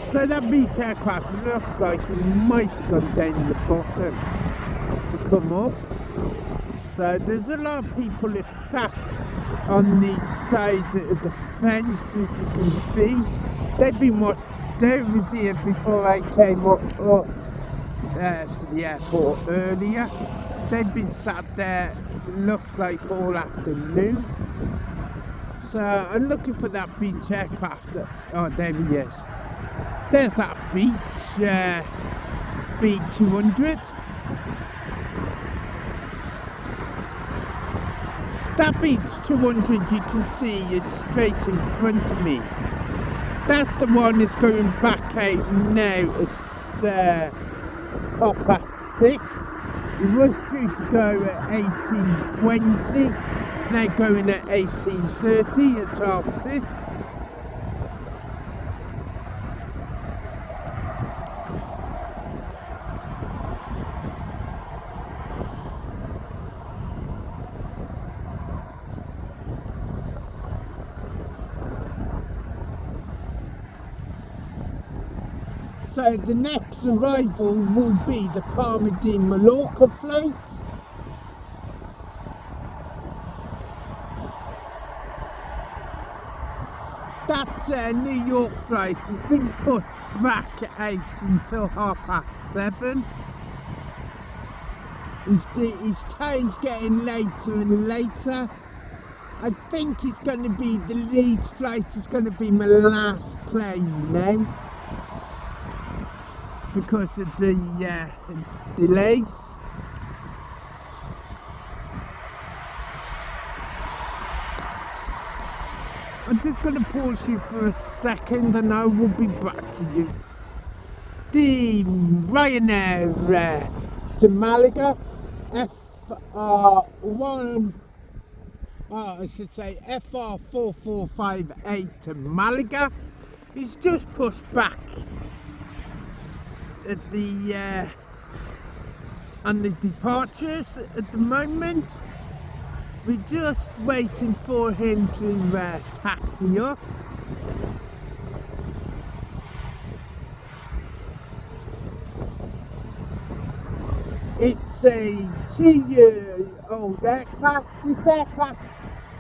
So that Beech aircraft looks like it might have gone down the bottom to come up. So there's a lot of people that sat on the side of the fence, as you can see. they've been they was here before I came up to the airport earlier. They've been sat there, looks like all afternoon. So I'm looking for that beach aircraft. Oh, there he is. There's that beach, B200. That beach 200, you can see it's straight in front of me. That's the one that's going back out now. It's 6:30. It was due to go at 18:20. Now going at 18:30 at 12:06. So the next arrival will be the Palmadine Mallorca flight. That New York flight has been pushed back out until 7:30. His time's getting later and later. I think it's going to be the Leeds flight is going to be my last plane now, because of the delays. I'm just going to pause you for a second and I will be back to you. The Ryanair to Malaga, FR4458 to Malaga is just pushed back at the on the departures at the moment. We're just waiting for him to taxi up. It's a 2-year-old aircraft. This aircraft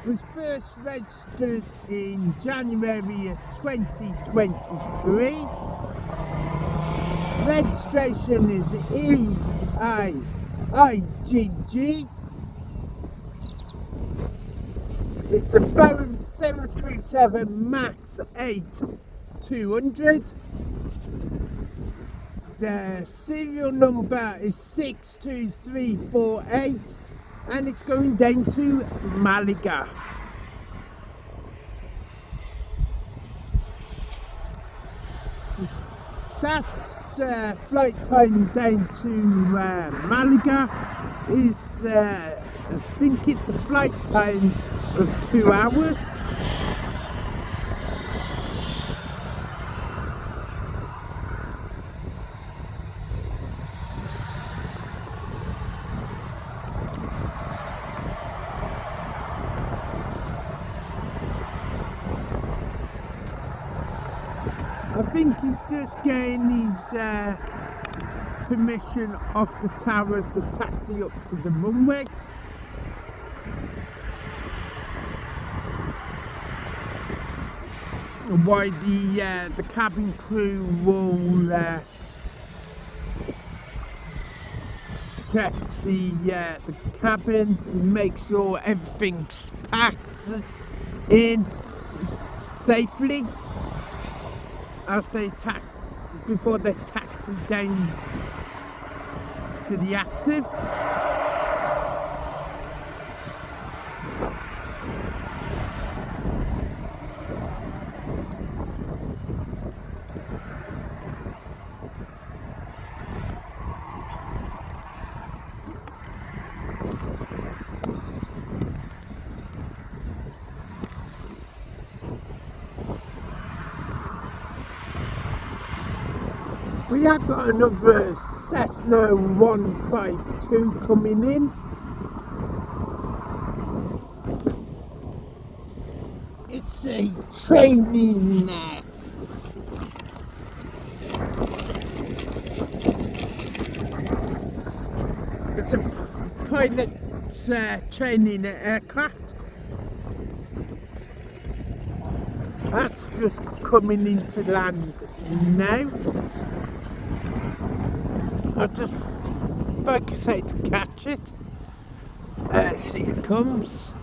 was first registered in January of 2023. Registration is EIIGG. It's a Boeing 737 MAX 8 200. The serial number is 62348 and it's going down to Malaga. That's flight time down to Malaga is I think it's a flight time of 2 hours. I think he's just getting his permission off the tower to taxi up to the runway. Why the cabin crew will check the cabin, make sure everything's packed in safely as they before they taxi down to the active. We have got another Cessna 152 coming in. It's a training it's a pilot's training aircraft. That's just coming into land now. I'll just focus out to catch it. See, it comes.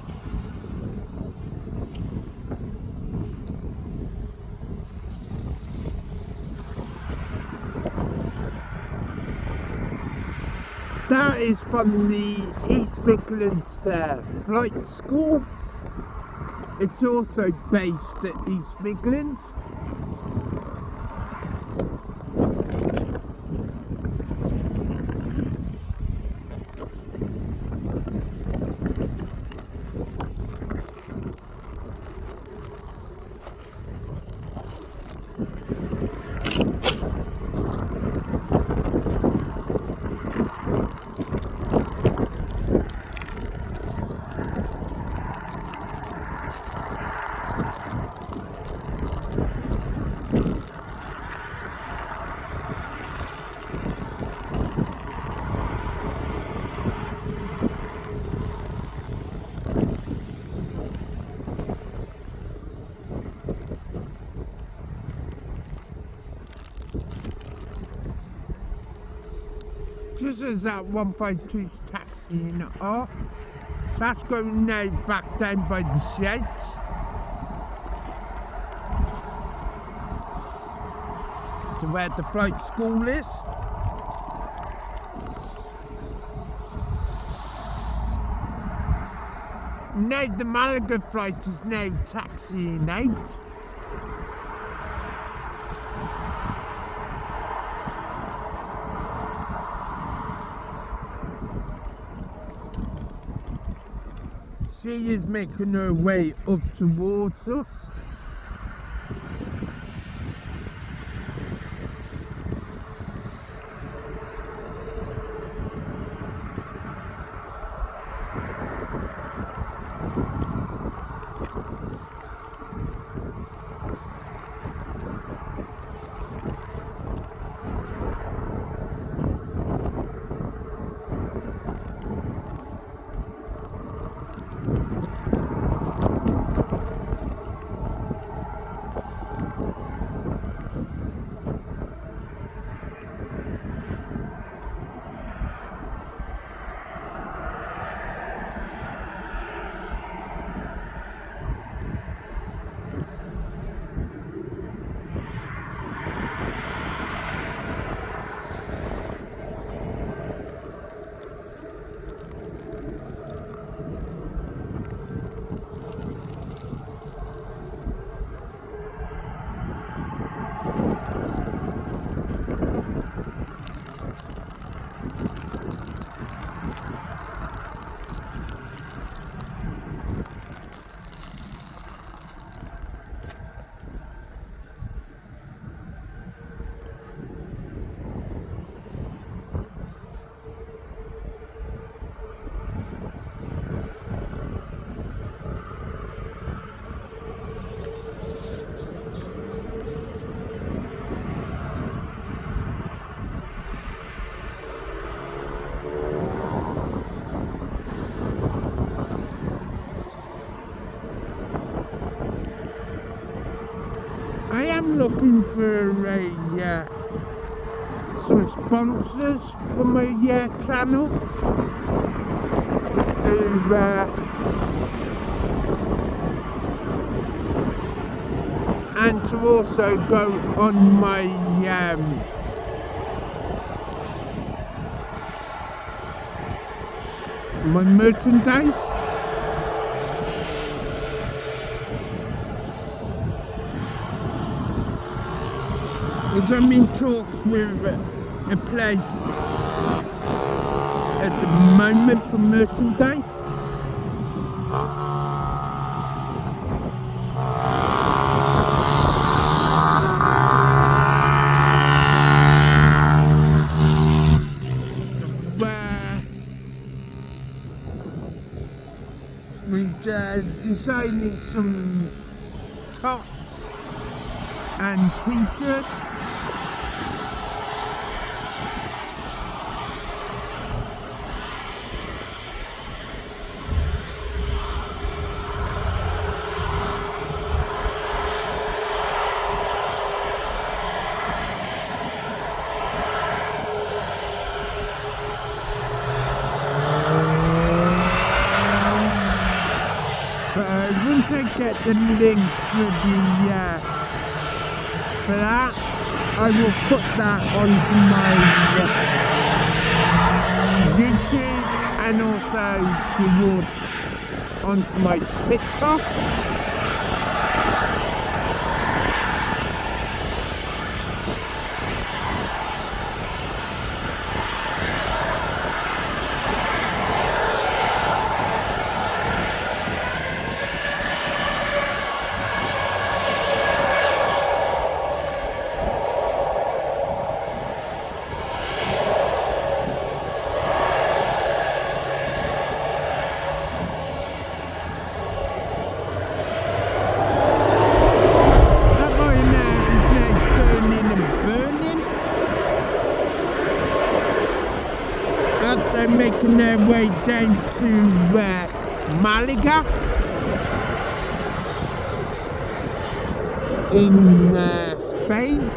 That is from the East Midlands flight school. It's also based at East Midlands. Just as that 152's taxiing off, that's going now back down by the sheds. To where the flight school is. Now the Malaga flight is now taxiing out. She is making her way up towards us. I am looking for some sponsors for my channel and to also go on my my merchandise. As I'm in talks with a place at the moment for merchandise. We're designing some tops and t-shirts. So once I get the link for that, I will put that onto my YouTube and also onto my TikTok. They're making their way down to Malaga in Spain.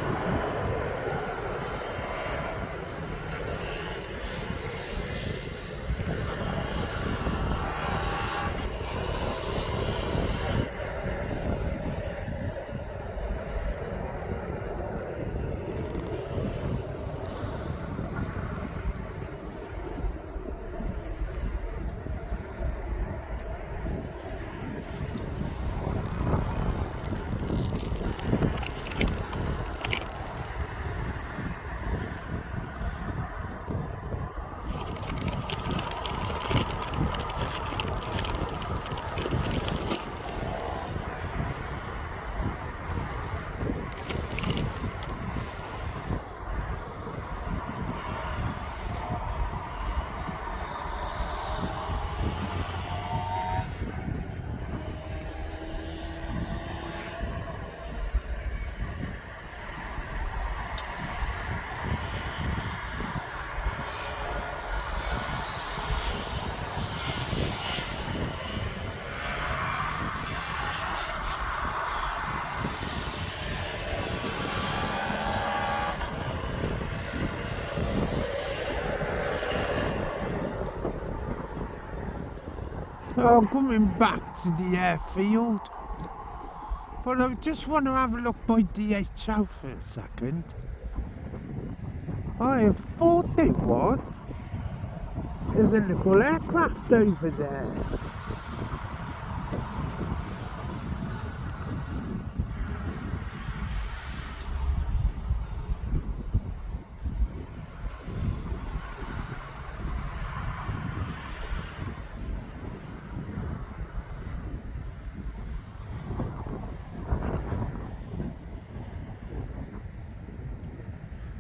So I'm coming back to the airfield, but I just want to have a look by DHL for a second. I thought there was. There's a little aircraft over there.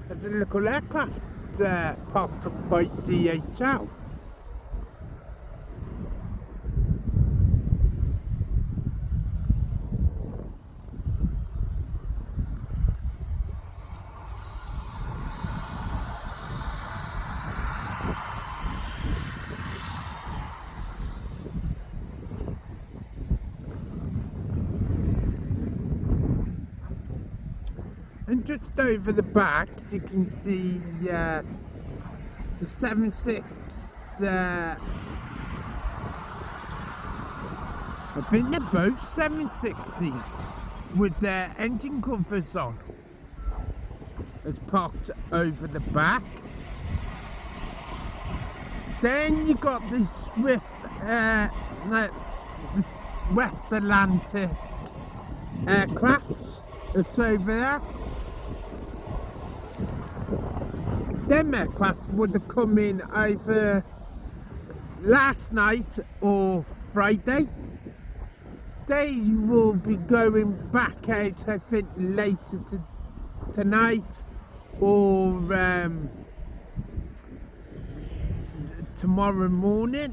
There's a little aircraft parked up by DHL. And just over the back, you can see the 76. I think they're both 760s with their engine covers on. It's parked over the back. Then you got the Swift the West Atlantic aircrafts. It's over there. Them aircraft would have come in either last night or Friday. They will be going back out, I think, later tonight or tomorrow morning.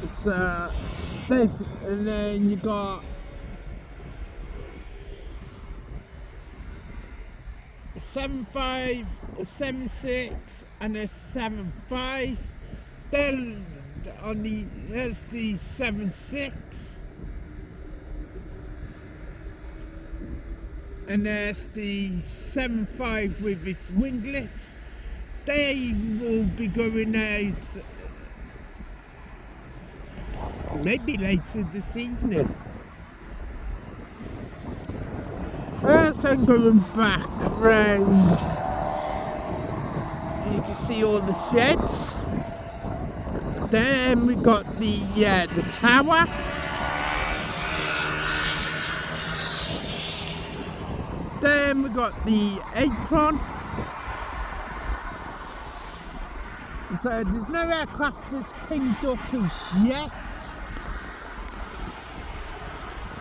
It's and then you got a 7.5, a 7.6 and a 7.5. Then there's the 7.6 and there's the 7.5 with its winglets. They will be going out maybe later this evening. As I'm going back round, you can see all the sheds. Then we got the tower. Then we got the apron. So there's no aircraft that's pinged up as yet.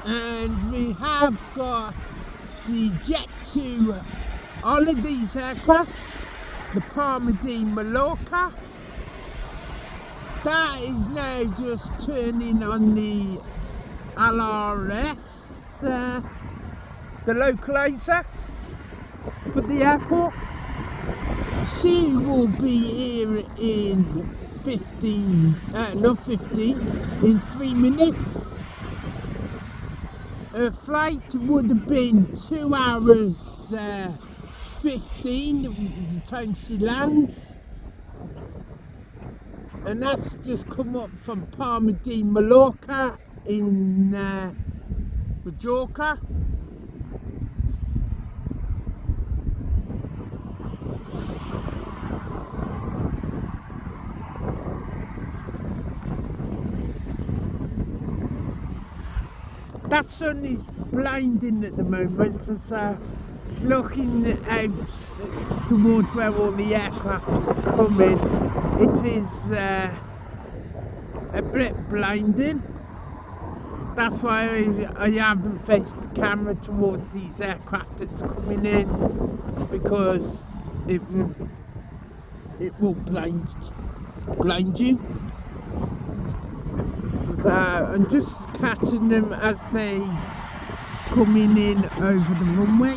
And we have got the Jet 2 holidays aircraft, the Palmadine Mallorca. That is now just turning on the LRS, the localizer for the airport. She will be here in 3 minutes. Her flight would have been 2 hours 15 the time she lands. And that's just come up from Palmadine, Mallorca in Majorca. That sun is blinding at the moment, so looking out towards where all the aircraft is coming, it is a bit blinding. That's why I haven't faced the camera towards these aircraft that's coming in, because it will blind you. So I'm just catching them as they coming in over the runway.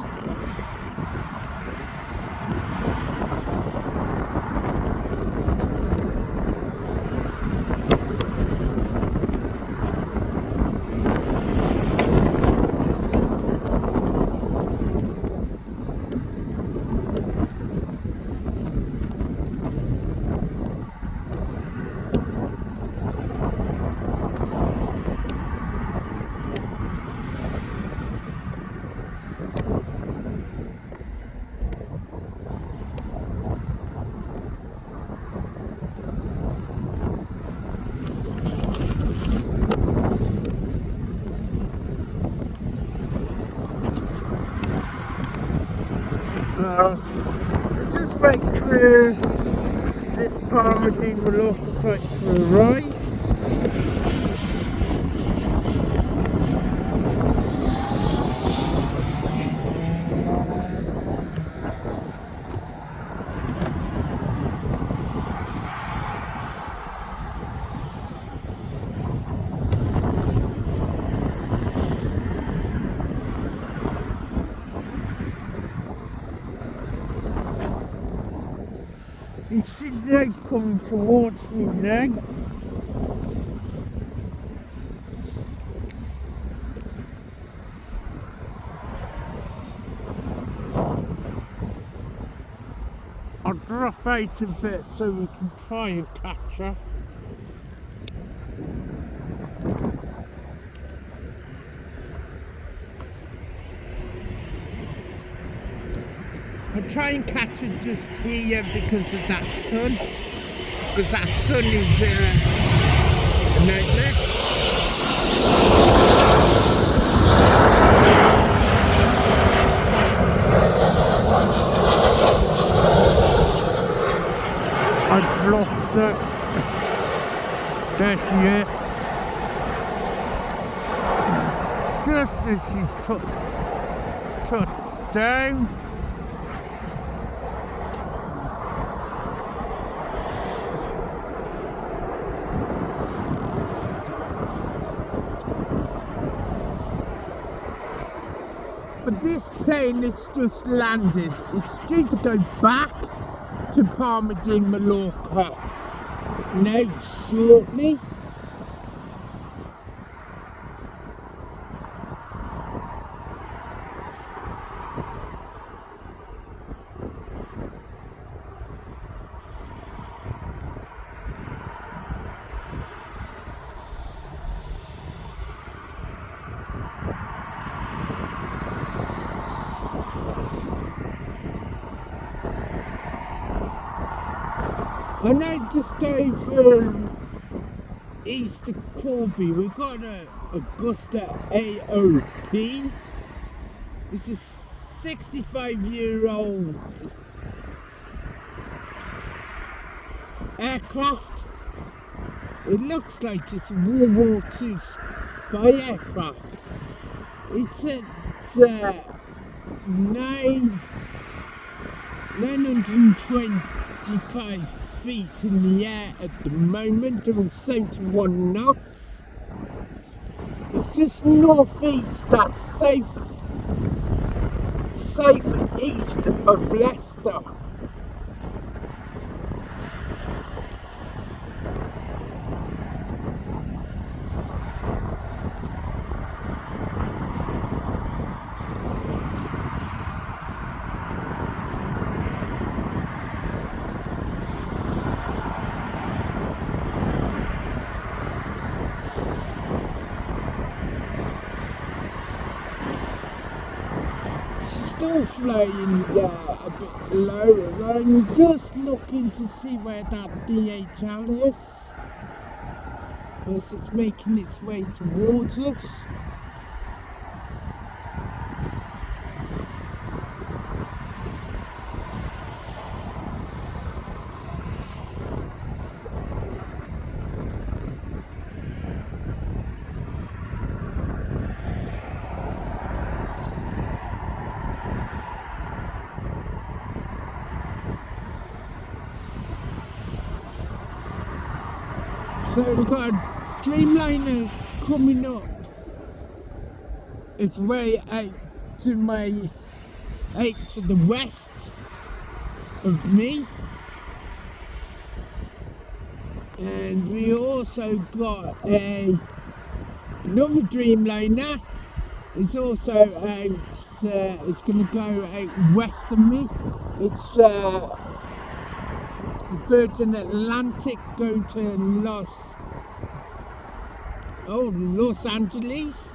So, just wait for this Palmadine Mallorca flight to arrive. You see they coming towards me now. I'll drop out a bit so we can try and catch her. I'll try and catch it just here because of that sun. Because that sun is a nightmare. I've lost her. There she is. It's just as she's touched down. But this plane that's just landed, it's due to go back to Palmadine, Mallorca now shortly. And then just over east of Corby, we've got a Augusta AOP. It's a 65-year-old aircraft. It looks like it's a World War II spy aircraft. It's at 925 feet in the air at the moment, doing 71 knots. It's just northeast, that's southeast of Leicester. Still flying a bit lower. I'm just looking to see where that DHL is, as it's making its way towards us. So we've got a Dreamliner coming up. It's way out to the west of me. And we also got another Dreamliner. It's also out, it's going to go out west of me. It's Virgin Atlantic going to Los Angeles.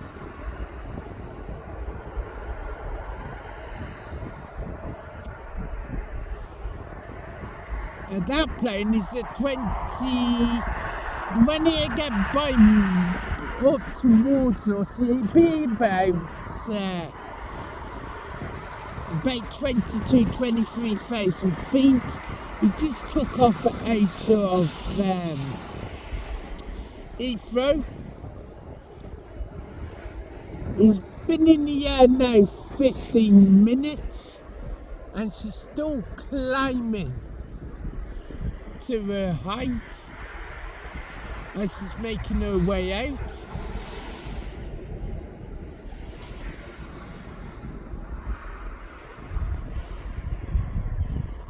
And that plane is at 20, when it get by up towards us, it'll be about 23,000 feet. It just took off out of Heathrow. It's been in the air now 15 minutes and she's still climbing to her height as she's making her way out.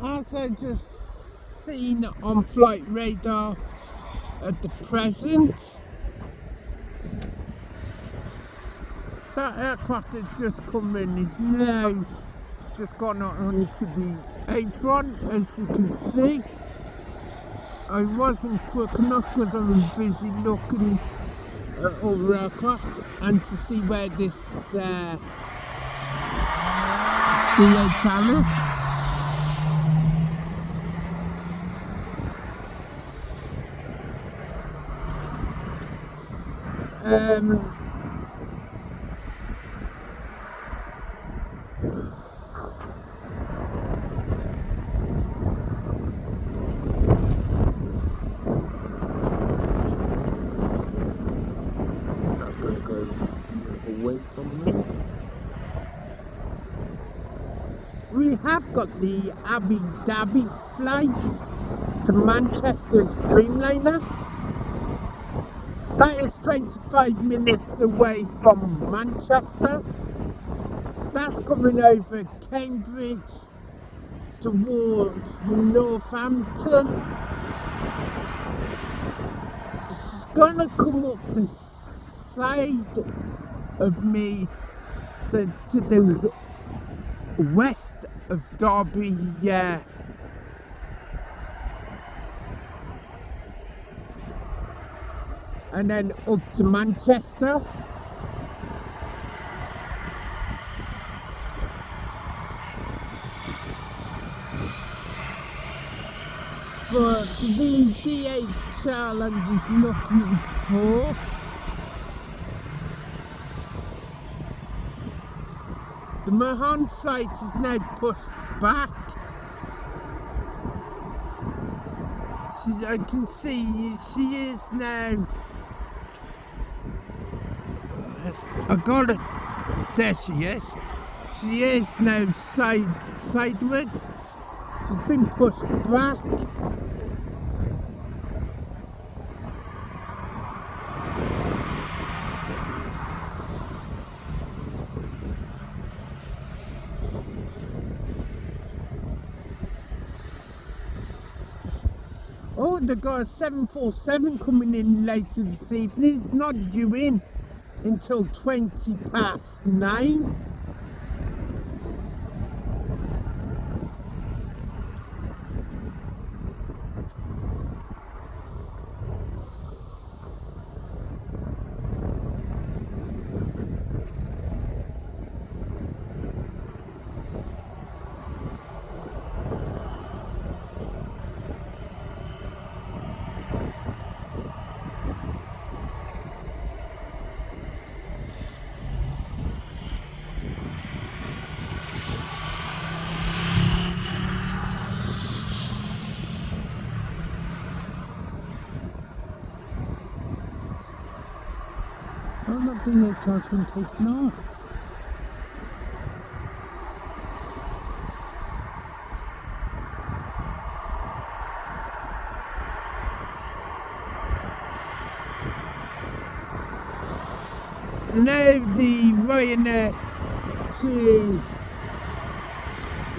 As I just seen on flight radar at the present, that aircraft has just come in, is now just gone onto the apron, as you can see. I wasn't quick enough because I was busy looking at other aircraft and to see where this DHL is. That's going to go away from me. We have got the Abu Dhabi flights to Manchester's Dreamliner. That is 25 minutes away from Manchester. That's coming over Cambridge towards Northampton. It's going to come up the side of me to the west of Derby, yeah. And then up to Manchester. But the DHL I'm just looking for. The Mahon flight is now pushed back. I can see she is now. I got it. There she is. She is now sideways. She's been pushed back. Oh, they got a 747 coming in later this evening. It's not due in until 9:20. Oh, that DHL's been taken off. Now the Ryanair to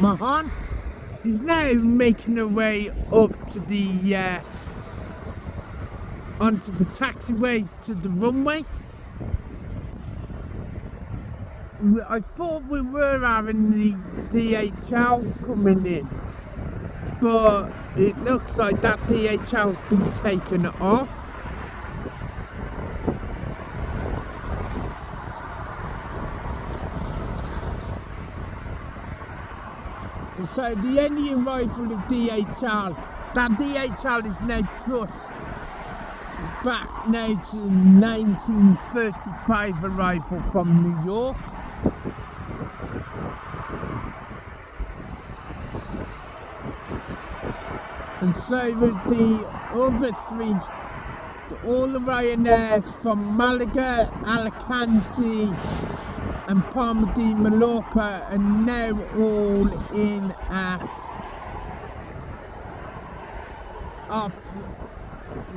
Mahon is now making her way up to the onto the taxiway to the runway. I thought we were having the DHL coming in, but it looks like that DHL's been taken off. So the only arrival of DHL, that DHL is now pushed back now to 1935 arrival from New York. And so with the other three, all the Ryanairs from Malaga, Alicante and Palma de Mallorca are now all in at up.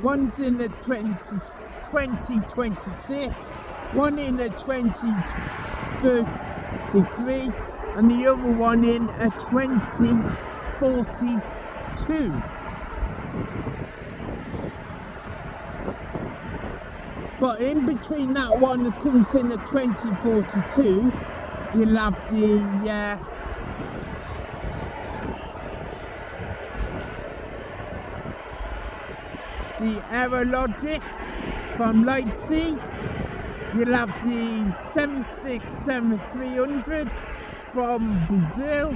One's in at 2026, one in at 2033, and the other one in at 2042. But in between that one that comes in at 2042, you'll have the Aerologic from Leipzig. You'll have the 767-300 from Brazil,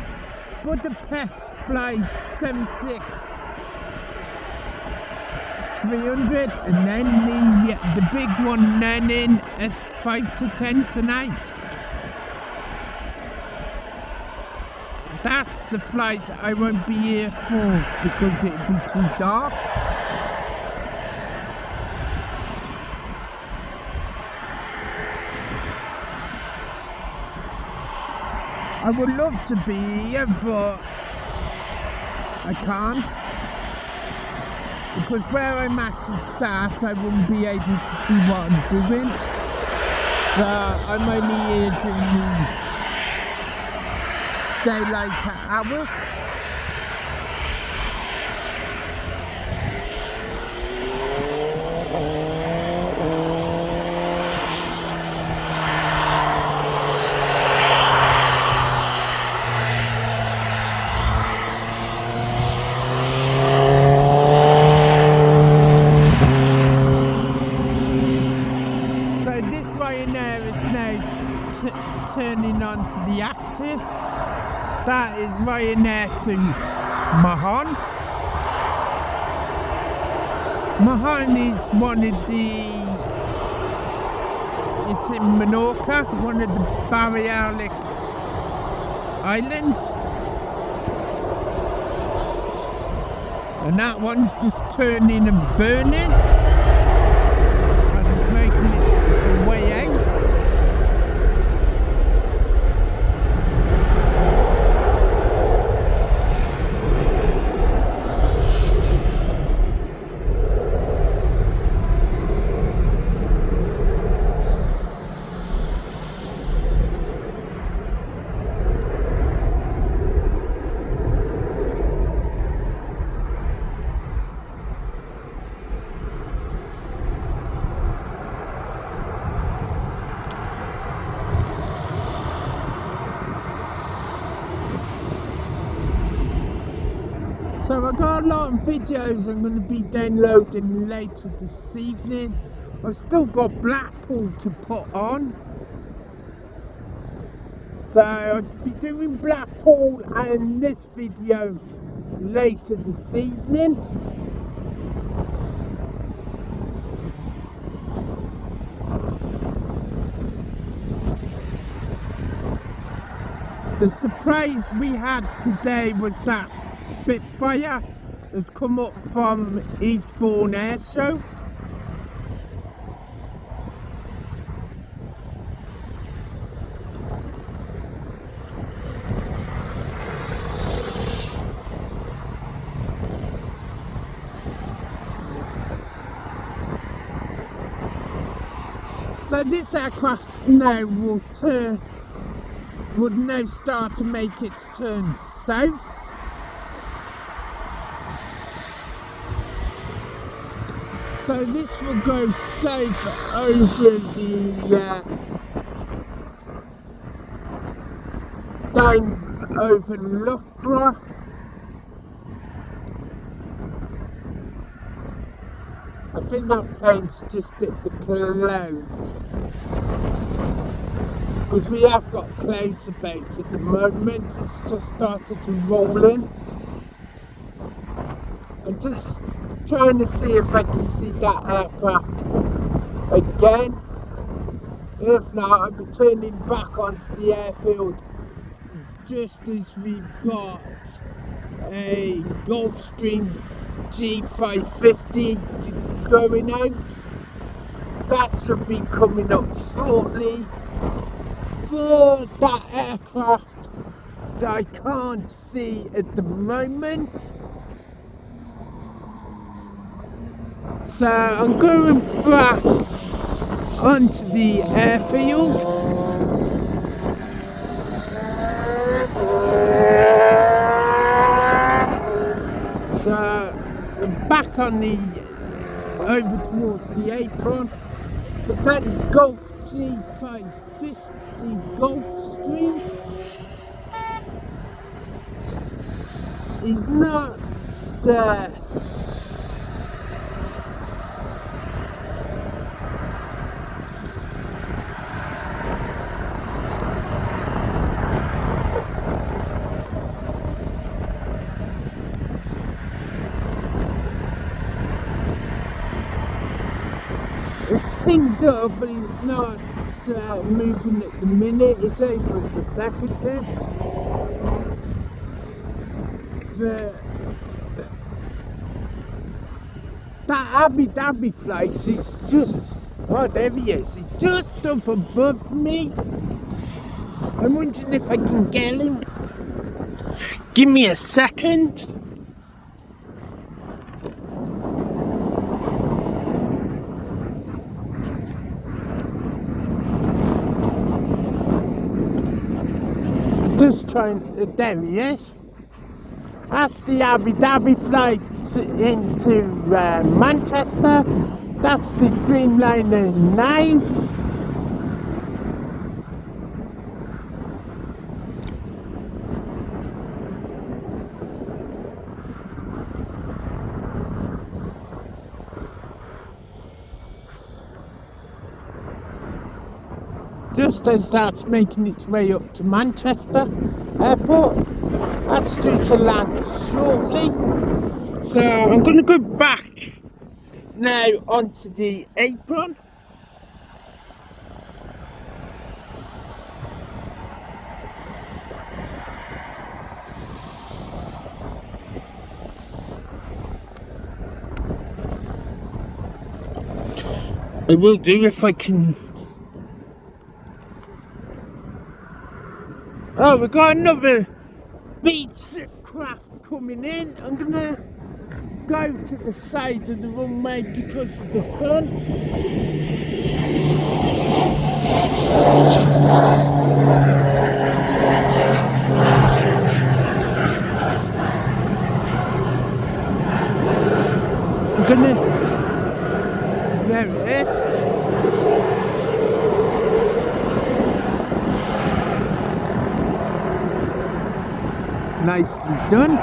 Budapest flight 767-300, and then the big one then in at 5 to 10 tonight. That's the flight I won't be here for because it'll be too dark. I would love to be here, but I can't, because where I'm actually sat, I wouldn't be able to see what I'm doing. So I'm only here during the daylight hours. Ryanair is now turning on to the active. That is Ryanair to Mahon. Mahan is one of the, it's in Menorca, one of the Balearic Islands. And that one's just turning and burning as it's making its way out. So I've got a lot of videos I'm going to be downloading later this evening. I've still got Blackpool to put on. So I'll be doing Blackpool and this video later this evening. The surprise we had today was that Spitfire has come up from Eastbourne Air Show. So this aircraft now would now start to make its turn south. So this will go south over the down over Loughborough. I think that plane's just at the clouds. Because we have got clouds about at the moment. It's just started to roll in. I'm just trying to see if I can see that aircraft again. If not, I'll be turning back onto the airfield just as we've got a Gulfstream G550 going out. That should be coming up shortly. For that aircraft that I can't see at the moment. So I'm going back onto the airfield. So I'm back on the, over towards the apron. But that Gulf G550 Gulfstream is not it's pinged up, but it's not moving at the minute. It's over at the Secretaries. That Abu Dhabi flight is just, oh there he is, he's just up above me. I'm wondering if I can get him. Give me a second. Just trying, there he is. That's the Abu Dhabi flight into Manchester. That's the Dreamliner 9. Just as that's making its way up to Manchester Airport. That's due to land shortly. So I'm going to go back Now onto the apron. I will do if I can. Oh, we got another Beechcraft coming in. I'm gonna go to the side of the runway because of the sun. I'm gonna. There it is. Nicely done.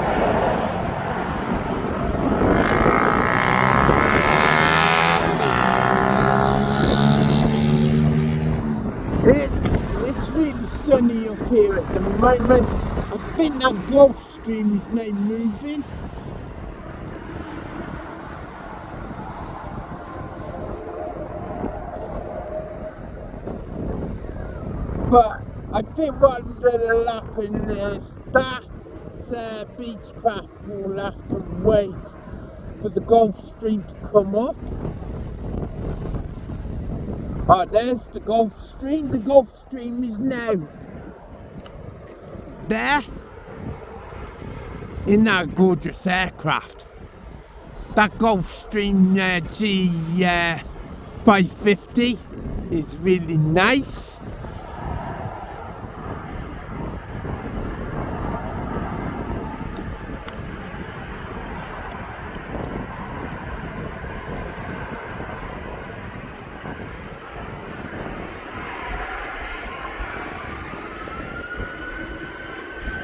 It's really sunny up here at the moment. I think that Gulf Stream is now moving. But I think what will happen is that Beechcraft will have to wait for the Gulf Stream to come up. Oh, there's the Gulf Stream. The Gulf Stream is now there in that gorgeous aircraft. That Gulfstream G550 is really nice.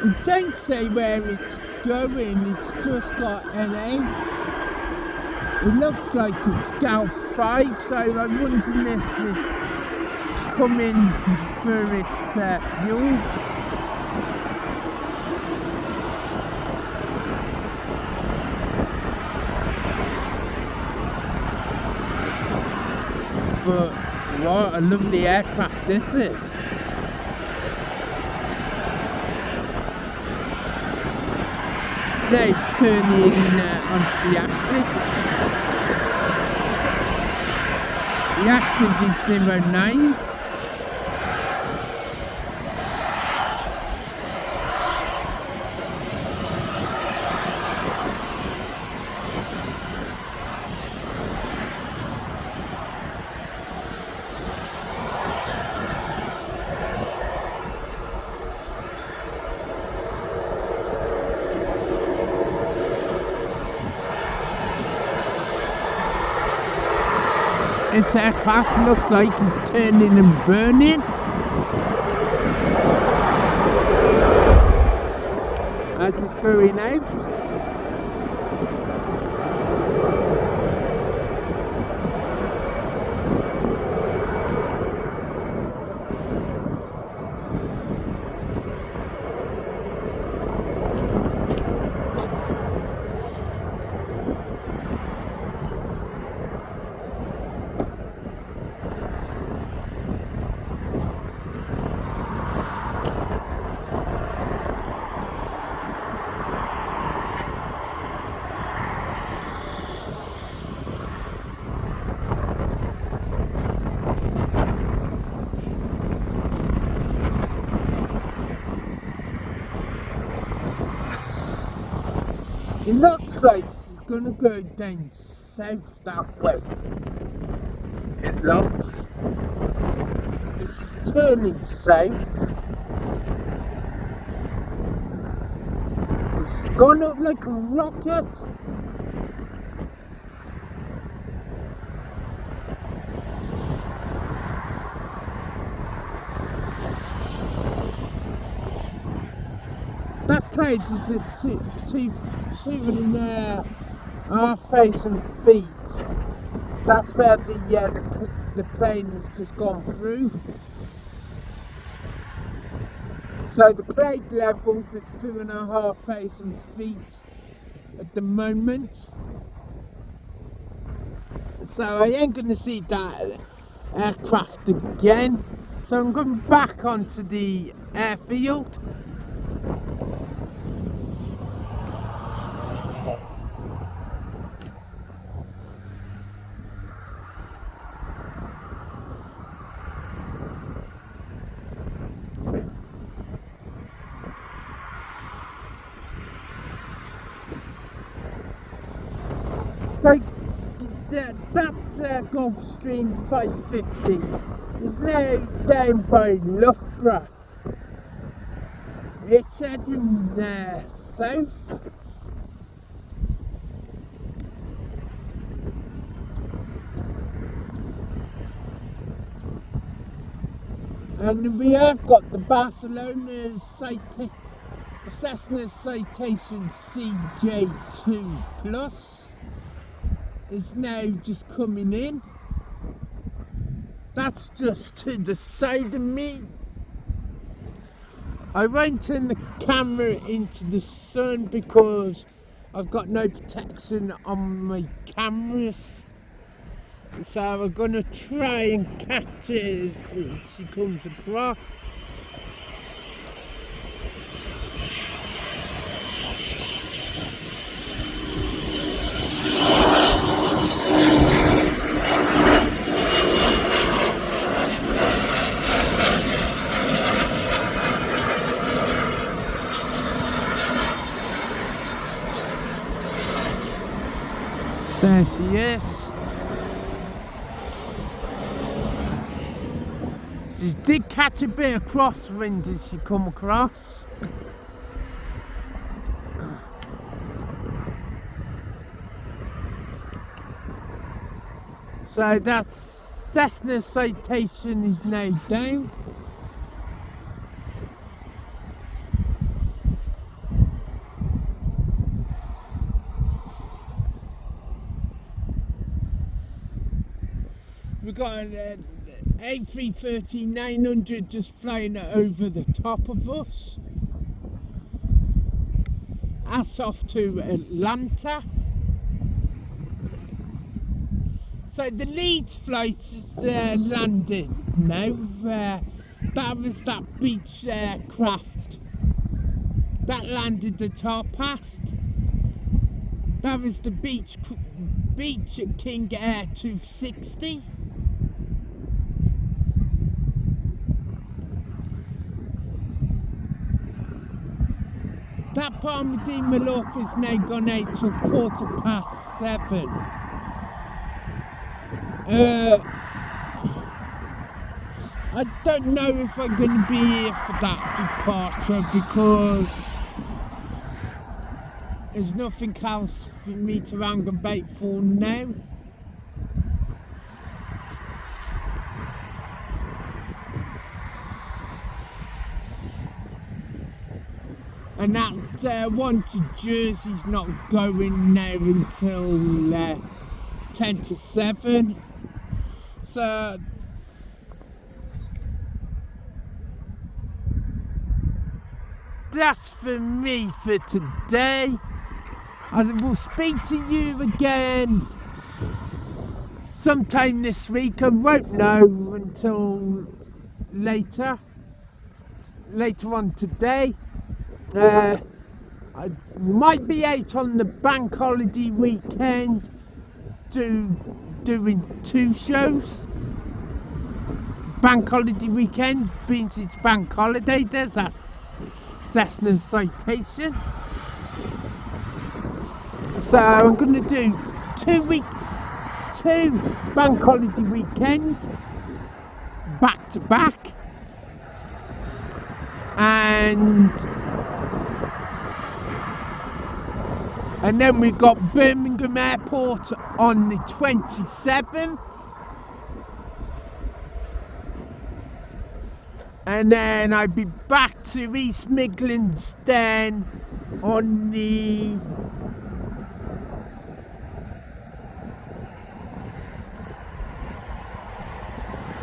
It don't say where it's going, it's just got LA. It looks like it's Gulf 5, so I'm wondering if it's coming for its fuel. But what a lovely aircraft this is. Now turning onto the active. The active is 09s. This aircraft looks like it's turning and burning as it's going out. It looks like it's gonna go down south that way. It looks. This is turning south. It's gone up like a rocket. That cloud is at 2,500 feet. That's where the plane has just gone through. So the cloud level's at 2,500 feet at the moment. So I ain't going to see that aircraft again. So I'm going back onto the airfield. So that Gulfstream 550 is now down by Loughborough. It's heading south. And we have got the Barcelona Cessna Citation CJ2 Plus is now just coming in. That's just to the side of me. I won't turn the camera into the sun because I've got no protection on my cameras. So we're going to try and catch it as she comes across. There she is. She did catch a bit of crosswind as she come across. So that Cessna Citation is now down. We've got an A330-900 just flying over the top of us. That's off to Atlanta. So the Leeds flight is landed now. That was that beach craft that landed at Belfast. That was the beach at King Air 260. That Palmadine Mallorca's now gone out till 7:15. I don't know if I'm going to be here for that departure because there's nothing else for me to hang about for now. And that one to Jersey's not going now until 6:50. So that's for me for today. I will speak to you again sometime this week. I won't know until later on today. I might be out on the bank holiday weekend doing 2 shows. Bank holiday weekend means it's bank holiday. There's that Cessna Citation. So I'm going to do 2 bank holiday weekends back to back. And then we got Birmingham Airport on the 27th. And then I'd be back to East Midlands then on the...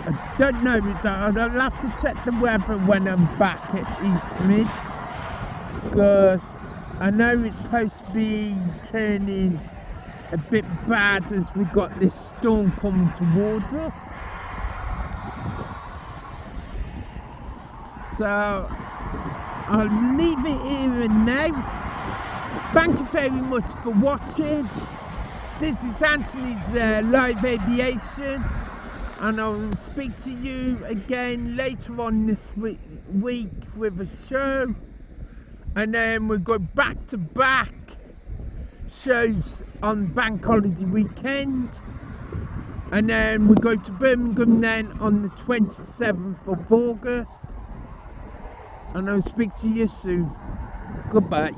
I don't know, I'll have to check the weather when I'm back at East Mids, because I know it's supposed to be turning a bit bad as we got this storm coming towards us. So I'll leave it here and now. Thank you very much for watching. This is Anthony's Live Aviation, and I'll speak to you again later on this week with a show, and then we'll go back to back shows on Bank Holiday weekend, and then we go to Birmingham then on the 27th of August, and I'll speak to you soon. Goodbye.